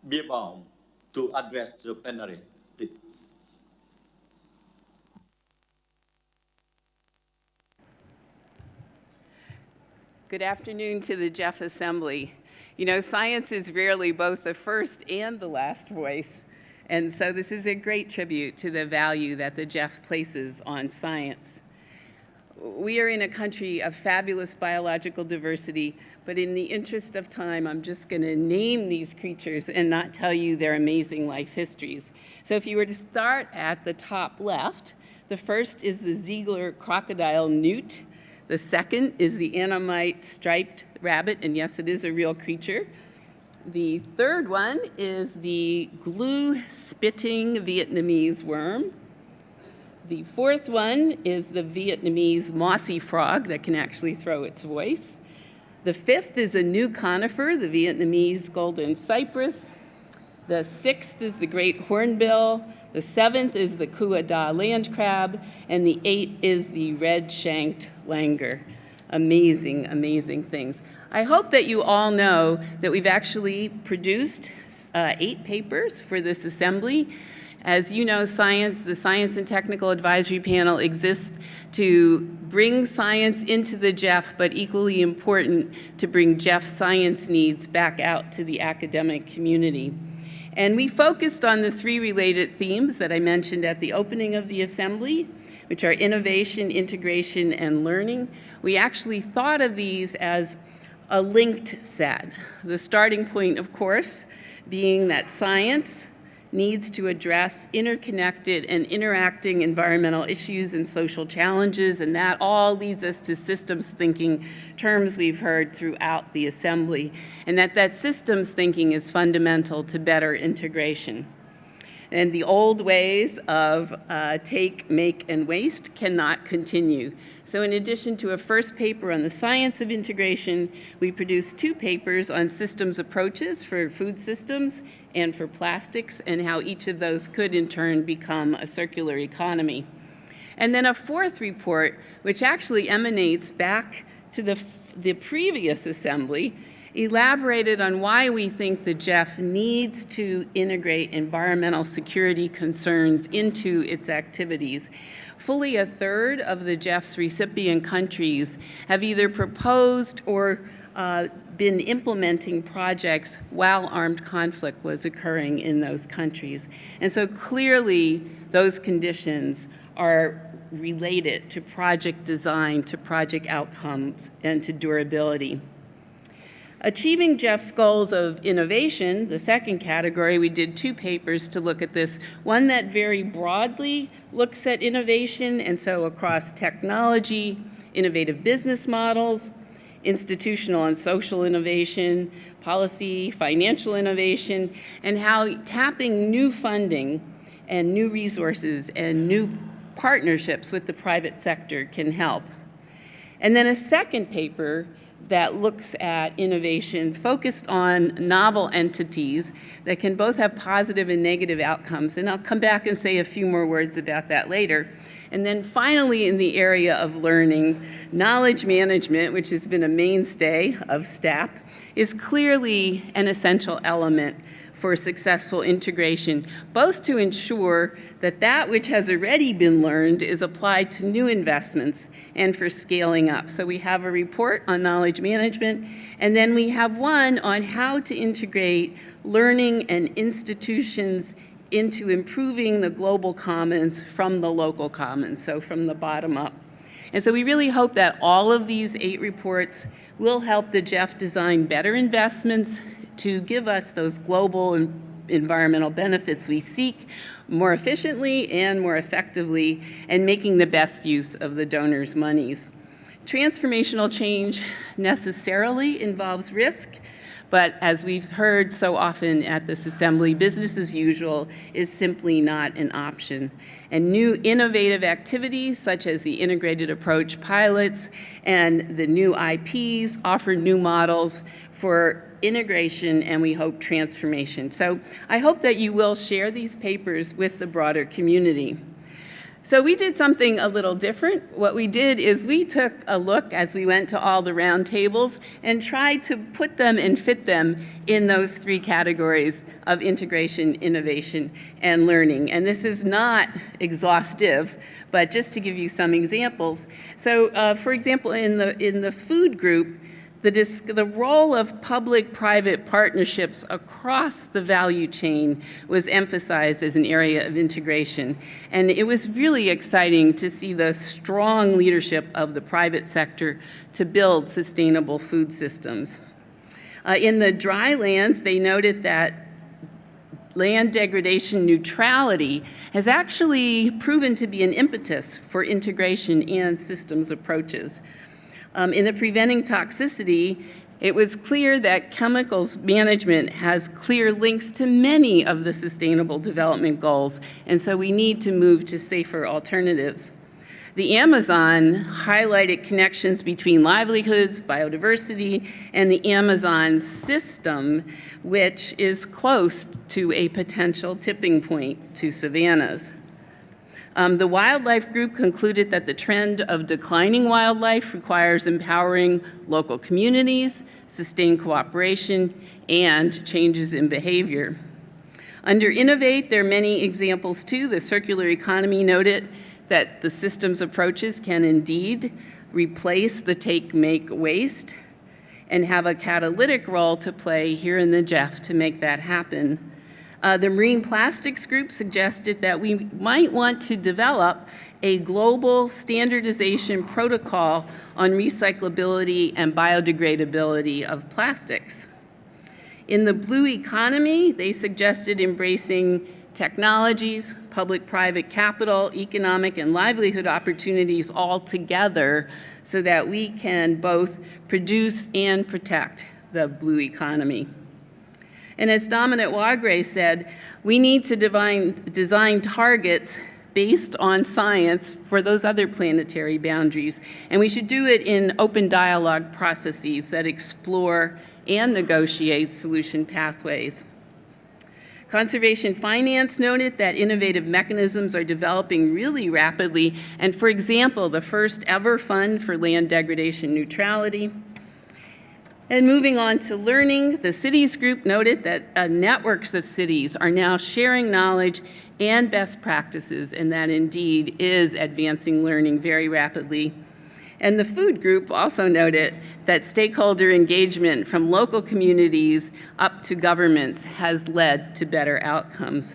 Bierbaum, to address the plenary. Good afternoon to the GEF Assembly. You know, science is rarely both the first and the last voice, and so this is a great tribute to the value that the GEF places on science. We are in a country of fabulous biological diversity, but in the interest of time, I'm just going to name these creatures and not tell you their amazing life histories. So if you were to start at the top left, the first is the Ziegler crocodile newt. The second is the Annamite striped rabbit, and yes, it is a real creature. The third one is the glue-spitting Vietnamese worm. The fourth one is the Vietnamese mossy frog that can actually throw its voice. The fifth is a new conifer, the Vietnamese golden cypress. The sixth is the great hornbill. The seventh is the Cua Da land crab. And the eighth is the red-shanked langur. Amazing, amazing things. I hope that you all know that we've actually produced 8 papers for this assembly. As you know, the Science and Technical Advisory Panel exists to bring science into the GEF, but equally important, to bring GEF science needs back out to the academic community. And we focused on the 3 related themes that I mentioned at the opening of the assembly, which are innovation, integration, and learning. We actually thought of these as a linked set. The starting point, of course, being that science needs to address interconnected and interacting environmental issues and social challenges, and that all leads us to systems thinking, terms we've heard throughout the Assembly, and that systems thinking is fundamental to better integration. And the old ways of take, make, and waste cannot continue. So in addition to a first paper on the science of integration, we produced 2 papers on systems approaches for food systems and for plastics, and how each of those could in turn become a circular economy. And then a 4th report, which actually emanates back to the previous Assembly, elaborated on why we think the GEF needs to integrate environmental security concerns into its activities. Fully a third of the GEF's recipient countries have either proposed or been implementing projects while armed conflict was occurring in those countries. And so clearly those conditions are related to project design, to project outcomes, and to durability. Achieving GEF's goals of innovation, the second category, we did 2 papers to look at this. One that very broadly looks at innovation, and so across technology, innovative business models, institutional and social innovation, policy, financial innovation, and how tapping new funding and new resources and new partnerships with the private sector can help. And then a second paper that looks at innovation focused on novel entities that can both have positive and negative outcomes. And I'll come back and say a few more words about that later. And then finally, in the area of learning, knowledge management, which has been a mainstay of STAP, is clearly an essential element for successful integration, both to ensure that that which has already been learned is applied to new investments and for scaling up. So we have a report on knowledge management, and then we have one on how to integrate learning and institutions into improving the global commons from the local commons, so from the bottom up. And so we really hope that all of these 8 reports will help the GEF design better investments to give us those global environmental benefits we seek more efficiently and more effectively, and making the best use of the donors' monies. Transformational change necessarily involves risk, but as we've heard so often at this Assembly, business as usual is simply not an option. And new innovative activities, such as the integrated approach pilots and the new IPs, offer new models for integration and, we hope, transformation. So I hope that you will share these papers with the broader community. So we did something a little different. What we did is we took a look as we went to all the round tables and tried to put them and fit them in those 3 categories of integration, innovation, and learning. And this is not exhaustive, but just to give you some examples. So for example, in the food group, the role of public-private partnerships across the value chain was emphasized as an area of integration. And it was really exciting to see the strong leadership of the private sector to build sustainable food systems. In the dry lands, they noted that land degradation neutrality has actually proven to be an impetus for integration and systems approaches. In the preventing toxicity, it was clear that chemicals management has clear links to many of the sustainable development goals, and so we need to move to safer alternatives. The Amazon highlighted connections between livelihoods, biodiversity, and the Amazon system, which is close to a potential tipping point to savannas. The wildlife group concluded that the trend of declining wildlife requires empowering local communities, sustained cooperation, and changes in behavior. Under Innovate, there are many examples too. The circular economy noted that the systems approaches can indeed replace the take, make, waste, and have a catalytic role to play here in the GEF to make that happen. The Marine Plastics Group suggested that we might want to develop a global standardization protocol on recyclability and biodegradability of plastics. In the blue economy, they suggested embracing technologies, public-private capital, economic and livelihood opportunities all together so that we can both produce and protect the blue economy. And as Dominic Wagre said, we need to design targets based on science for those other planetary boundaries. And we should do it in open dialogue processes that explore and negotiate solution pathways. Conservation Finance noted that innovative mechanisms are developing really rapidly, and for example, the first ever fund for land degradation neutrality. And moving on to learning, the cities group noted that networks of cities are now sharing knowledge and best practices, and that indeed is advancing learning very rapidly. And the food group also noted that stakeholder engagement from local communities up to governments has led to better outcomes.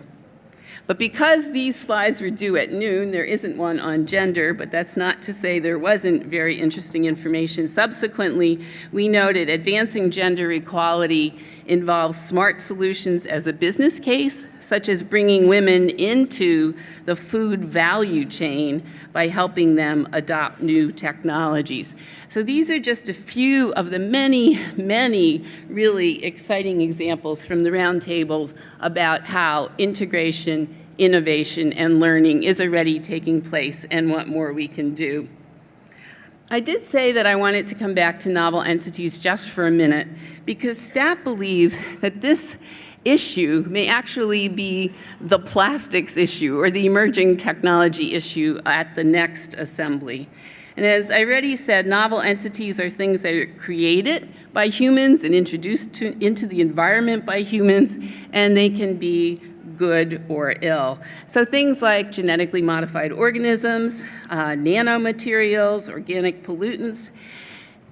But because these slides were due at noon, there isn't one on gender, but that's not to say there wasn't very interesting information. Subsequently, we noted advancing gender equality involves smart solutions as a business case, such as bringing women into the food value chain by helping them adopt new technologies. So these are just a few of the many, many really exciting examples from the roundtables about how integration, innovation, and learning is already taking place and what more we can do. I did say that I wanted to come back to novel entities just for a minute because staff believes that this issue may actually be the plastics issue or the emerging technology issue at the next assembly. And as I already said, novel entities are things that are created by humans and introduced into the environment by humans, and they can be good or ill. So things like genetically modified organisms, nanomaterials, organic pollutants.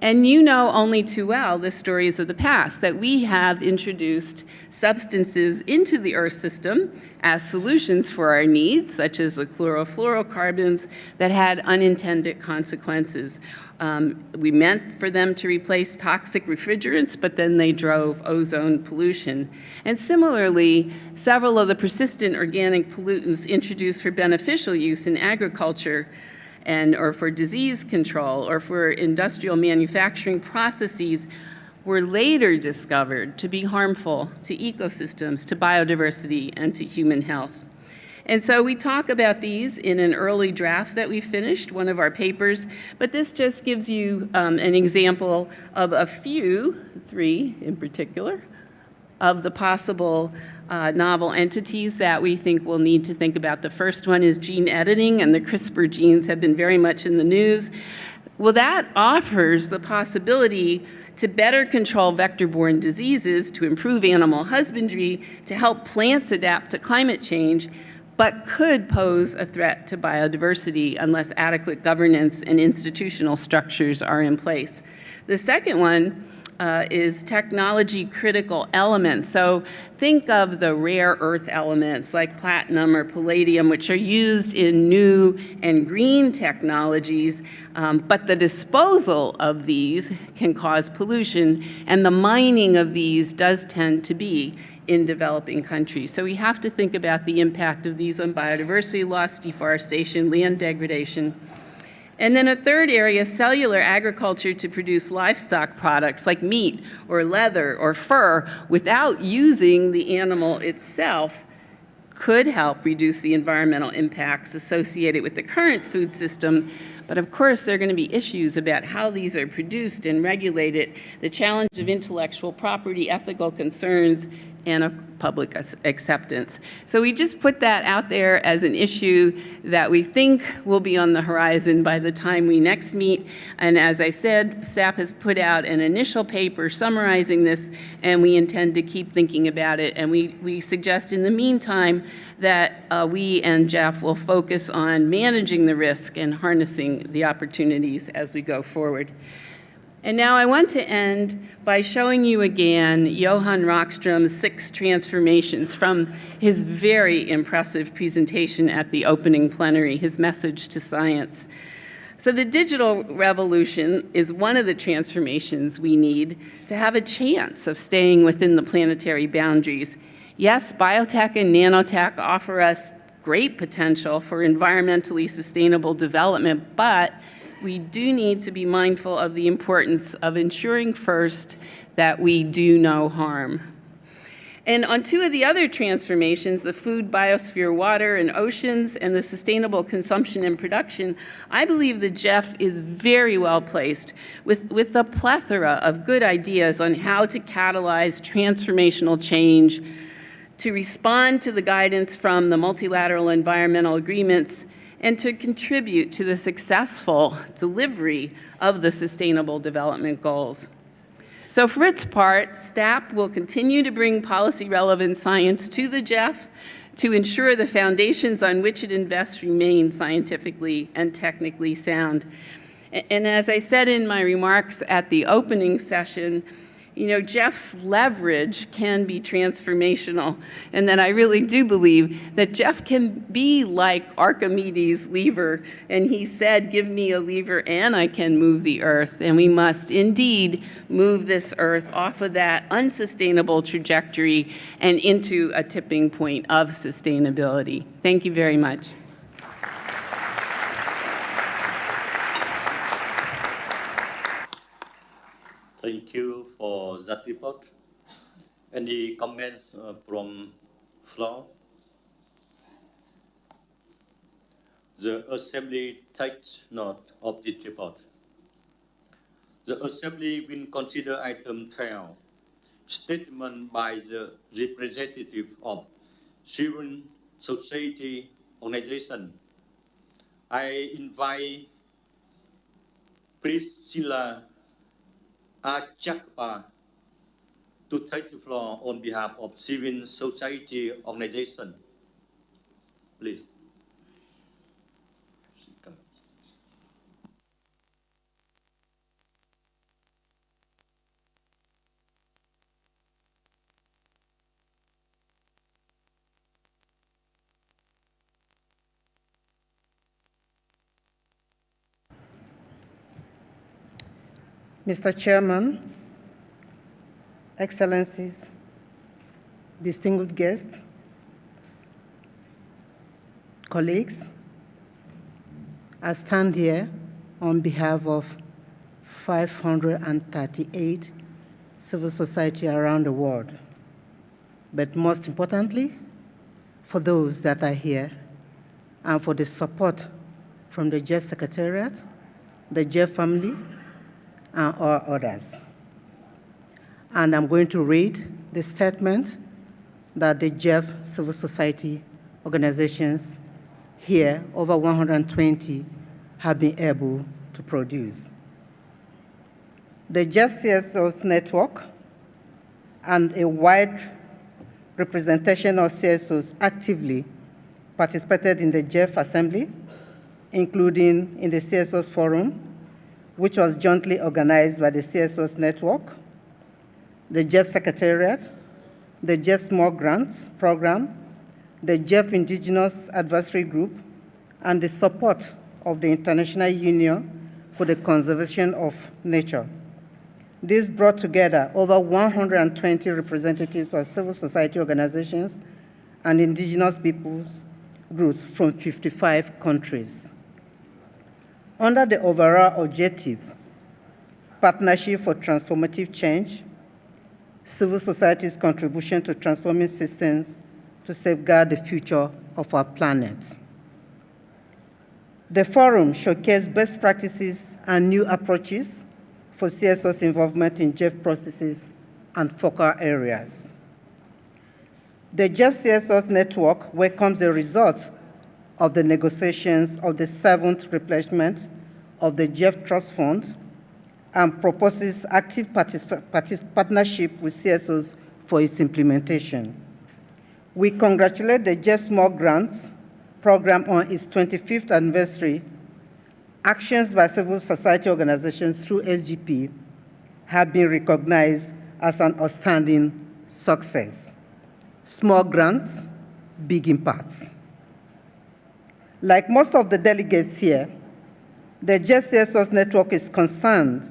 And you know only too well the stories of the past, that we have introduced substances into the Earth system as solutions for our needs, such as the chlorofluorocarbons, that had unintended consequences. We meant for them to replace toxic refrigerants, but then they drove ozone pollution. And similarly, several of the persistent organic pollutants introduced for beneficial use in agriculture or for disease control or for industrial manufacturing processes were later discovered to be harmful to ecosystems, to biodiversity, and to human health. And so we talk about these in an early draft that we finished, one of our papers, but this just gives you an example of a few, 3 in particular, of the possible novel entities that we think we'll need to think about. The first one is gene editing, and the CRISPR genes have been very much in the news. Well, that offers the possibility to better control vector-borne diseases, to improve animal husbandry, to help plants adapt to climate change, but could pose a threat to biodiversity unless adequate governance and institutional structures are in place. The second one is technology-critical elements. So think of the rare earth elements like platinum or palladium, which are used in new and green technologies, but the disposal of these can cause pollution, and the mining of these does tend to be in developing countries. So we have to think about the impact of these on biodiversity loss, deforestation, land degradation. And then a third area, cellular agriculture to produce livestock products like meat or leather or fur without using the animal itself could help reduce the environmental impacts associated with the current food system. But of course, there are going to be issues about how these are produced and regulated, the challenge of intellectual property, ethical concerns, and of public acceptance. So we just put that out there as an issue that we think will be on the horizon by the time we next meet. And as I said, staff has put out an initial paper summarizing this, and we intend to keep thinking about it. And we suggest in the meantime that we and GEF will focus on managing the risk and harnessing the opportunities as we go forward. And now I want to end by showing you again Johan Rockström's 6 transformations from his very impressive presentation at the opening plenary, his message to science. So the digital revolution is one of the transformations we need to have a chance of staying within the planetary boundaries. Yes, biotech and nanotech offer us great potential for environmentally sustainable development, but we do need to be mindful of the importance of ensuring first that we do no harm. And on two of the other transformations, the food, biosphere, water, and oceans, and the sustainable consumption and production, I believe the GEF is very well placed with a plethora of good ideas on how to catalyze transformational change, to respond to the guidance from the multilateral environmental agreements, and to contribute to the successful delivery of the Sustainable Development Goals. So for its part, STAP will continue to bring policy-relevant science to the GEF to ensure the foundations on which it invests remain scientifically and technically sound. And as I said in my remarks at the opening session, you know, GEF's leverage can be transformational, and that I really do believe that GEF can be like Archimedes' lever, and he said, give me a lever and I can move the earth, and we must indeed move this earth off of that unsustainable trajectory and into a tipping point of sustainability. Thank you very much. Thank you for that report. Any comments from floor? The Assembly takes note of this report. The Assembly will consider item 12, statement by the representative of civil society organization. I invite Priscilla Achakpa to take the floor on behalf of civil society organization. Please. Mr. Chairman, Excellencies, distinguished guests, colleagues, I stand here on behalf of 538 civil society around the world, but most importantly, for those that are here and for the support from the GEF Secretariat, the GEF family, and all others. And I'm going to read the statement that the GEF civil society organizations here, over 120, have been able to produce. The GEF CSOs network and a wide representation of CSOs actively participated in the GEF Assembly, including in the CSOs Forum, which was jointly organized by the CSOs Network, the GEF Secretariat, the GEF Small Grants Program, the GEF Indigenous Advisory Group, and the support of the International Union for the Conservation of Nature. This brought together over 120 representatives of civil society organizations and indigenous peoples groups from 55 countries. Under the overall objective, Partnership for Transformative Change, civil society's contribution to transforming systems to safeguard the future of our planet. The forum showcased best practices and new approaches for CSO's involvement in GEF processes and focal areas. The GEF CSOs network welcomes the results of the negotiations of the 7th replenishment of the GEF Trust Fund and proposes active partnership with CSOs for its implementation. We congratulate the GEF Small Grants Program on its 25th anniversary. Actions by civil society organizations through SGP have been recognized as an outstanding success. Small grants, big impacts. Like most of the delegates here, the GEF CSOs network is concerned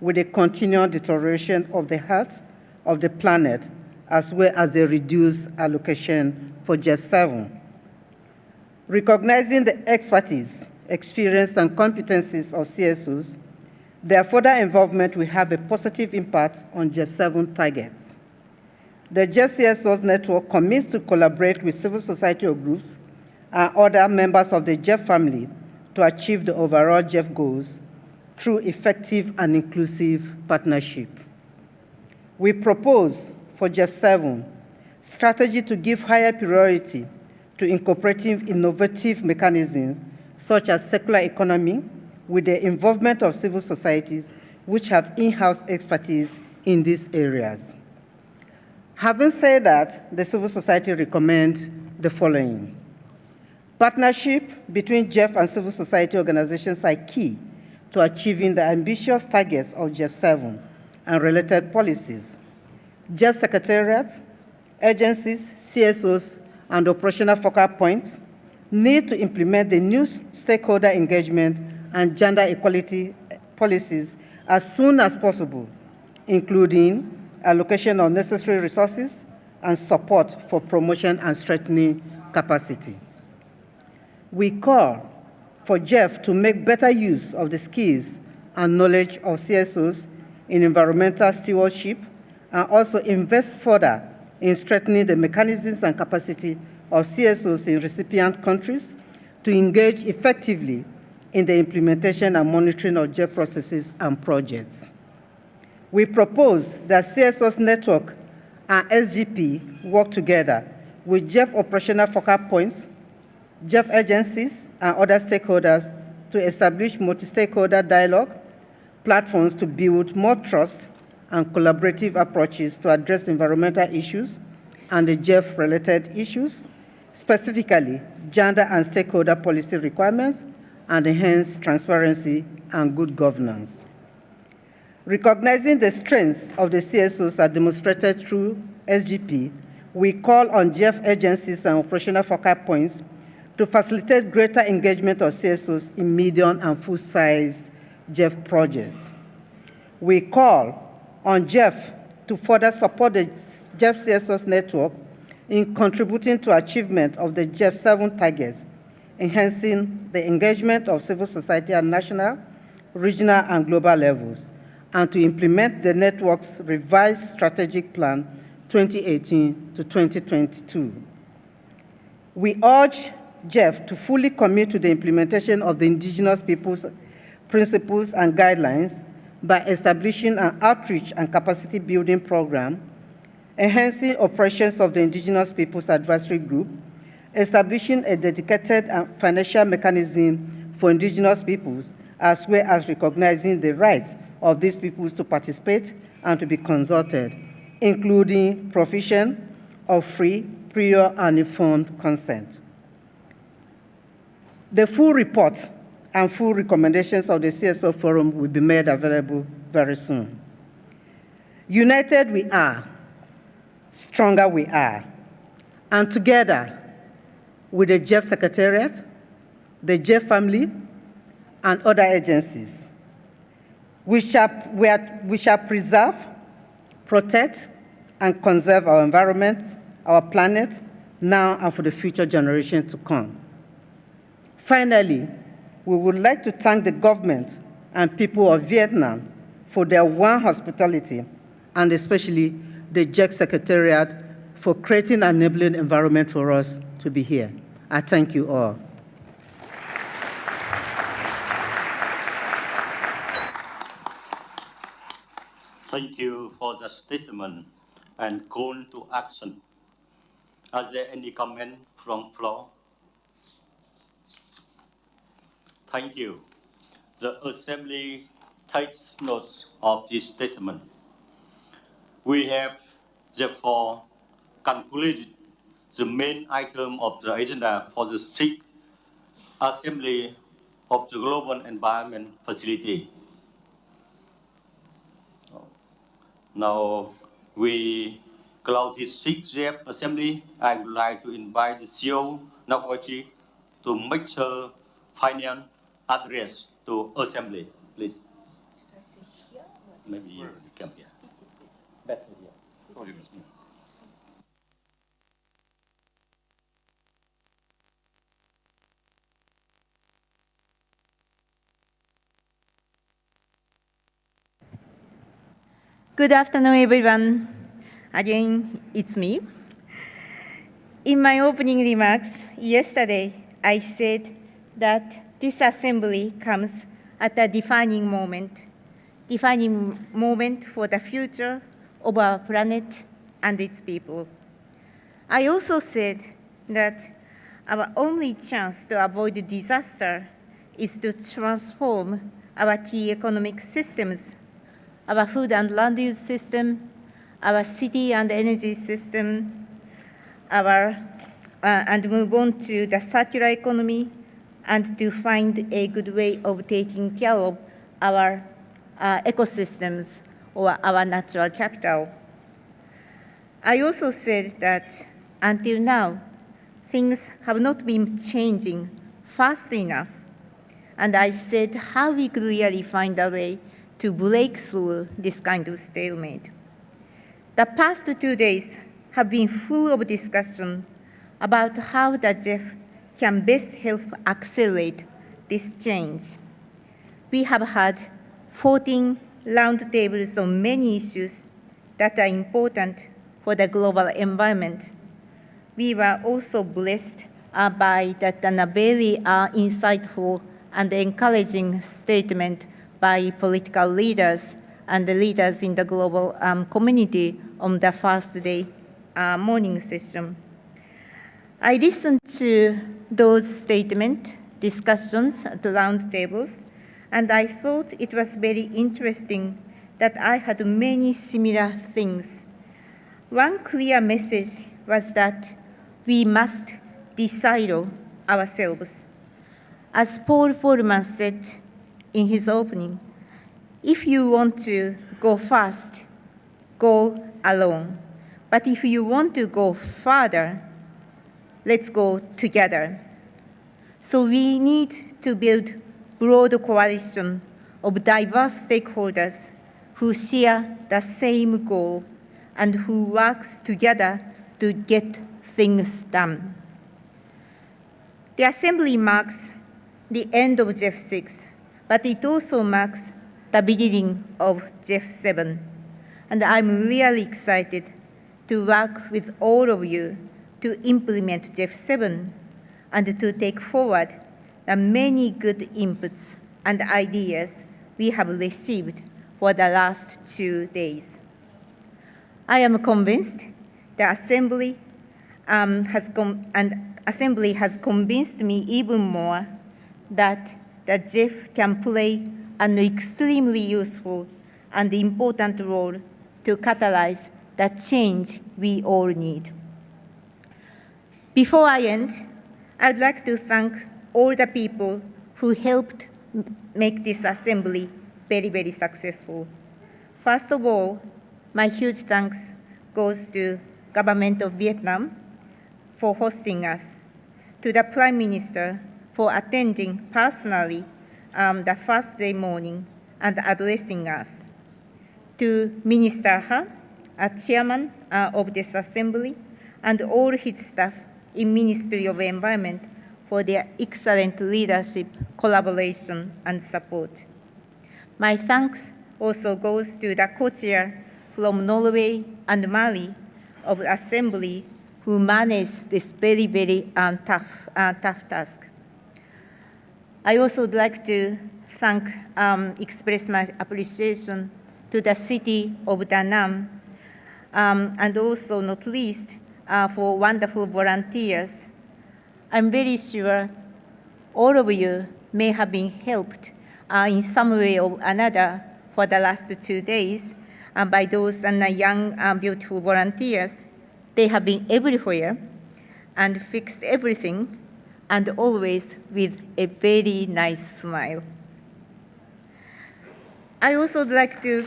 with the continual deterioration of the health of the planet as well as the reduced allocation for GEF 7. Recognizing the expertise, experience, and competencies of CSOs, their further involvement will have a positive impact on GEF 7 targets. The GEF CSOs network commits to collaborate with civil society groups and other members of the GEF family to achieve the overall GEF goals through effective and inclusive partnership. We propose for GEF 7 strategy to give higher priority to incorporating innovative mechanisms such as circular economy with the involvement of civil societies which have in-house expertise in these areas. Having said that, the civil society recommends the following. Partnership between GEF and civil society organizations are key to achieving the ambitious targets of GEF 7 and related policies. GEF secretariats, agencies, CSOs, and operational focal points need to implement the new stakeholder engagement and gender equality policies as soon as possible, including allocation of necessary resources and support for promotion and strengthening capacity. We call for GEF to make better use of the skills and knowledge of CSOs in environmental stewardship and also invest further in strengthening the mechanisms and capacity of CSOs in recipient countries to engage effectively in the implementation and monitoring of GEF processes and projects. We propose that CSOs network and SGP work together with GEF operational focal points, GEF agencies, and other stakeholders to establish multi-stakeholder dialogue platforms to build more trust and collaborative approaches to address environmental issues and the GEF-related issues, specifically gender and stakeholder policy requirements, and enhance transparency and good governance. Recognizing the strengths of the CSOs are demonstrated through SGP, we call on GEF agencies and operational focal points to facilitate greater engagement of CSOs in medium and full-sized GEF projects. We call on GEF to further support the GEF CSOs network in contributing to achievement of the GEF 7 targets, enhancing the engagement of civil society at national, regional, and global levels, and to implement the network's revised strategic plan 2018 to 2022. We urge GEF to fully commit to the implementation of the indigenous peoples' principles and guidelines by establishing an outreach and capacity building program, enhancing operations of the Indigenous Peoples Advisory Group, establishing a dedicated financial mechanism for indigenous peoples, as well as recognizing the rights of these peoples to participate and to be consulted, including provision of free, prior, and informed consent. The full report and full recommendations of the CSO Forum will be made available very soon. United we are, stronger we are, and together with the GEF Secretariat, the GEF family, and other agencies, we shall preserve, protect, and conserve our environment, our planet, now and for the future generations to come. Finally, we would like to thank the government and people of Vietnam for their warm hospitality, and especially the GEF Secretariat for creating an enabling environment for us to be here. I thank you all. Thank you for the statement and call to action. Are there any comments from floor? Thank you. The Assembly takes note of this statement. We have therefore concluded the main item of the agenda for the 6th Assembly of the Global Environment Facility. Now we close this 6th GEF Assembly. I would like to invite the CEO, Naoko Ishii, to make her final address to Assembly, please. Should I sit here? Maybe you come here. Better here. Good afternoon, everyone. Again, it's me. In my opening remarks yesterday, I said that this assembly comes at a defining moment for the future of our planet and its people. I also said that our only chance to avoid disaster is to transform our key economic systems, our food and land use system, our city and energy system, and move on to the circular economy, and to find a good way of taking care of our ecosystems or our natural capital. I also said that until now, things have not been changing fast enough, and I said how we could really find a way to break through this kind of stalemate. The past 2 days have been full of discussion about how the GEF can best help accelerate this change. We have had 14 roundtables on many issues that are important for the global environment. We were also blessed by that very insightful and encouraging statement by political leaders and the leaders in the global community on the first day morning session. I listened to those statements, discussions at the roundtables, and I thought it was very interesting that I had many similar things. One clear message was that we must de-silo ourselves. As Paul Polman said in his opening, if you want to go fast, go alone. But if you want to go further, let's go together. So we need to build broad coalition of diverse stakeholders who share the same goal and who works together to get things done. The assembly marks the end of GEF 6, but it also marks the beginning of GEF 7. And I'm really excited to work with all of you to implement GEF 7 and to take forward the many good inputs and ideas we have received for the last 2 days. I am convinced the Assembly has convinced me even more that the GEF can play an extremely useful and important role to catalyze the change we all need. Before I end, I'd like to thank all the people who helped make this assembly very, very successful. First of all, my huge thanks goes to Government of Vietnam for hosting us, to the Prime Minister for attending personally the first day morning and addressing us, to Minister Ha, Chairman of this Assembly, and all his staff in Ministry of Environment for their excellent leadership, collaboration, and support. My thanks also goes to the co-chair from Norway and Mali of the Assembly who managed this very, very tough task. I also would like to express my appreciation to the city of Da Nang, and also not least for wonderful volunteers. I'm very sure all of you may have been helped in some way or another for the last 2 days by those young, beautiful volunteers. They have been everywhere and fixed everything, and always with a very nice smile. I also would like to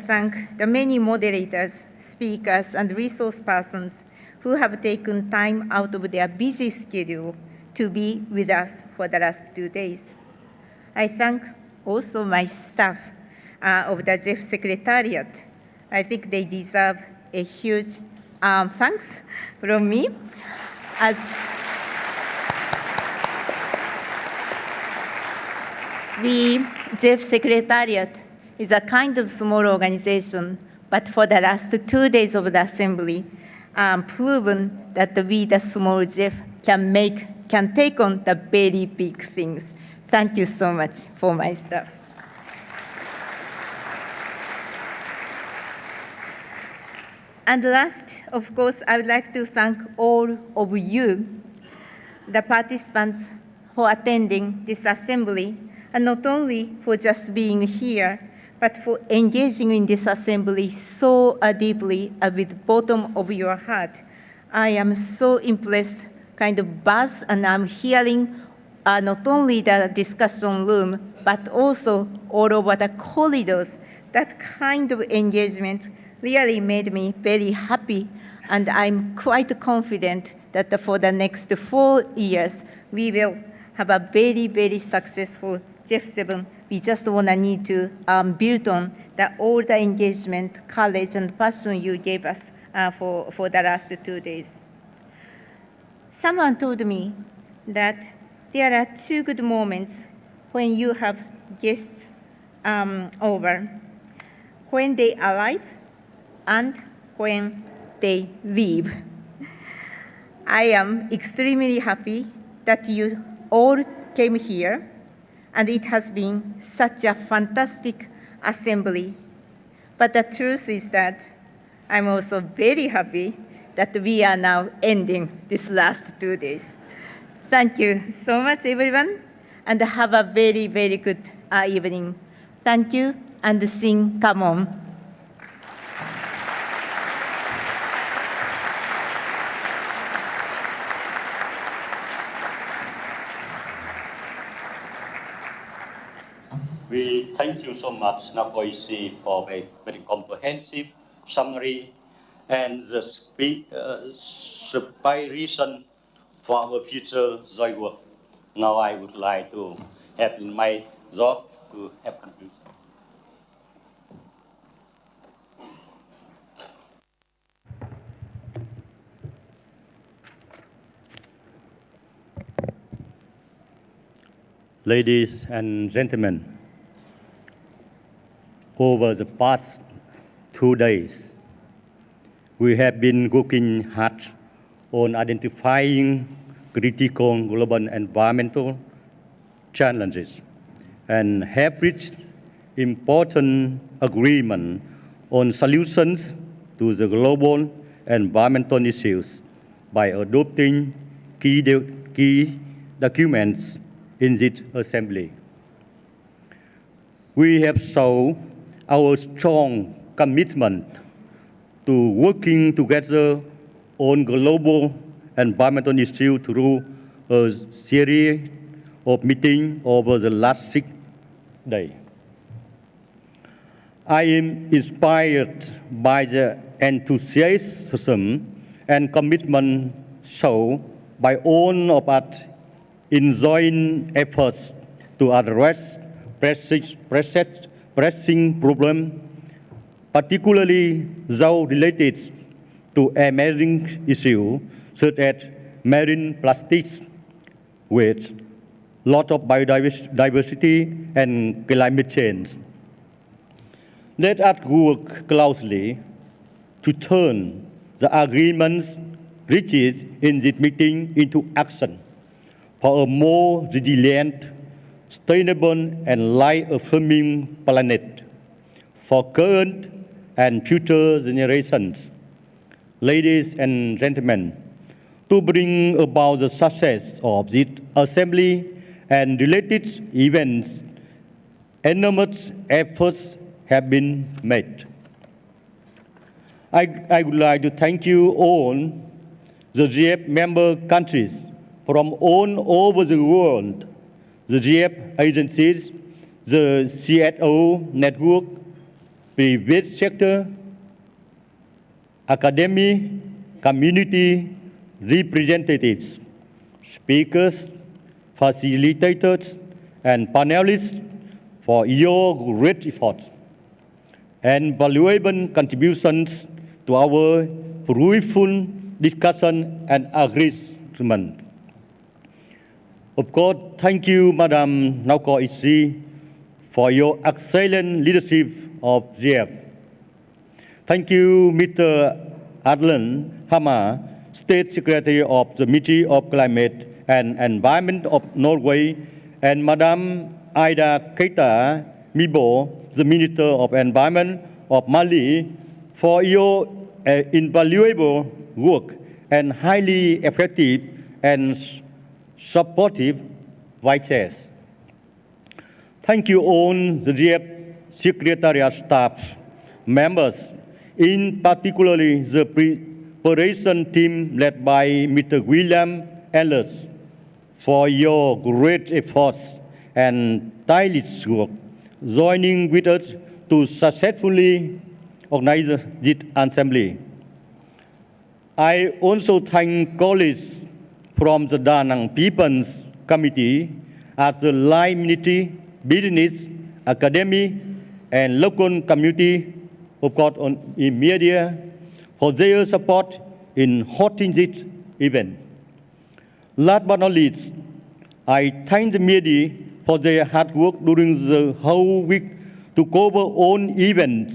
thank the many moderators, speakers, and resource persons who have taken time out of their busy schedule to be with us for the last 2 days. I thank also my staff of the GEF Secretariat. I think they deserve a huge thanks from me. As we, GEF Secretariat, is a kind of small organization, but for the last 2 days of the assembly, proven that we, the small GEF, can take on the very big things. Thank you so much for my staff. And last, of course, I would like to thank all of you, the participants, for attending this assembly, and not only for just being here, but for engaging in this assembly so deeply with the bottom of your heart. I am so impressed, kind of buzz, and I'm hearing not only the discussion room, but also all over the corridors. That kind of engagement really made me very happy, and I'm quite confident that for the next 4 years, we will have a very, very successful GEF7. We just want to need to build on all the engagement, courage, and passion you gave us for the last 2 days. Someone told me that there are 2 good moments when you have guests over: when they arrive and when they leave. I am extremely happy that you all came here, and it has been such a fantastic assembly. But the truth is that I'm also very happy that we are now ending this last 2 days. Thank you so much, everyone, and have a very, very good evening. Thank you, and sing "Come On." We thank you so much, Naoko Ishii, for a very comprehensive summary and the inspiration for our future joint work. Now I would like to have in my job to have conclusion. Ladies and gentlemen, over the past 2 days, we have been working hard on identifying critical global environmental challenges and have reached important agreement on solutions to the global environmental issues by adopting key documents in this assembly. We have shown our strong commitment to working together on global environmental issues through a series of meetings over the last 6 days. I am inspired by the enthusiasm and commitment shown by all of us in joint efforts to address pressing problems, particularly those related to emerging issues such as marine plastics, with loss of biodiversity and climate change. Let us work closely to turn the agreements reached in this meeting into action for a more resilient, sustainable, and life-affirming planet for current and future generations. Ladies and gentlemen, to bring about the success of this assembly and related events, enormous efforts have been made. I would like to thank you all, the GEF member countries from all over the world, the GEF agencies, the CSO network, private sector, academic, community representatives, speakers, facilitators, and panelists for your great efforts and valuable contributions to our fruitful discussion and agreement. Of course, thank you, Madam Naoko Ishii, for your excellent leadership of GEF. Thank you, Mr. Adlan Hamar, State Secretary of the Ministry of Climate and Environment of Norway, and Madam Ida Keita Mibo, the Minister of Environment of Mali, for your invaluable work and highly effective and supportive vice chairs. Thank you all the GEF Secretariat staff members, in particularly the preparation team led by Mr. William Ellis, for your great efforts and tireless work, joining with us to successfully organize this assembly. I also thank colleagues from the Da Nang People's Committee at the line ministry, business, academy, and local community, of course, in media, for their support in hosting this event. Last but not least, I thank the media for their hard work during the whole week to cover all events,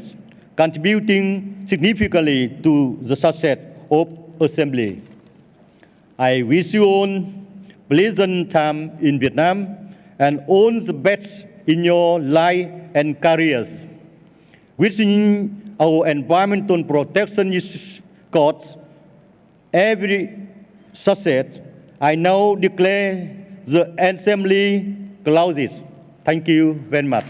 contributing significantly to the success of Assembly. I wish you all pleasant time in Vietnam and all the best in your life and careers. Wishing our environmental protection cause every success, I now declare the Assembly closes. Thank you very much.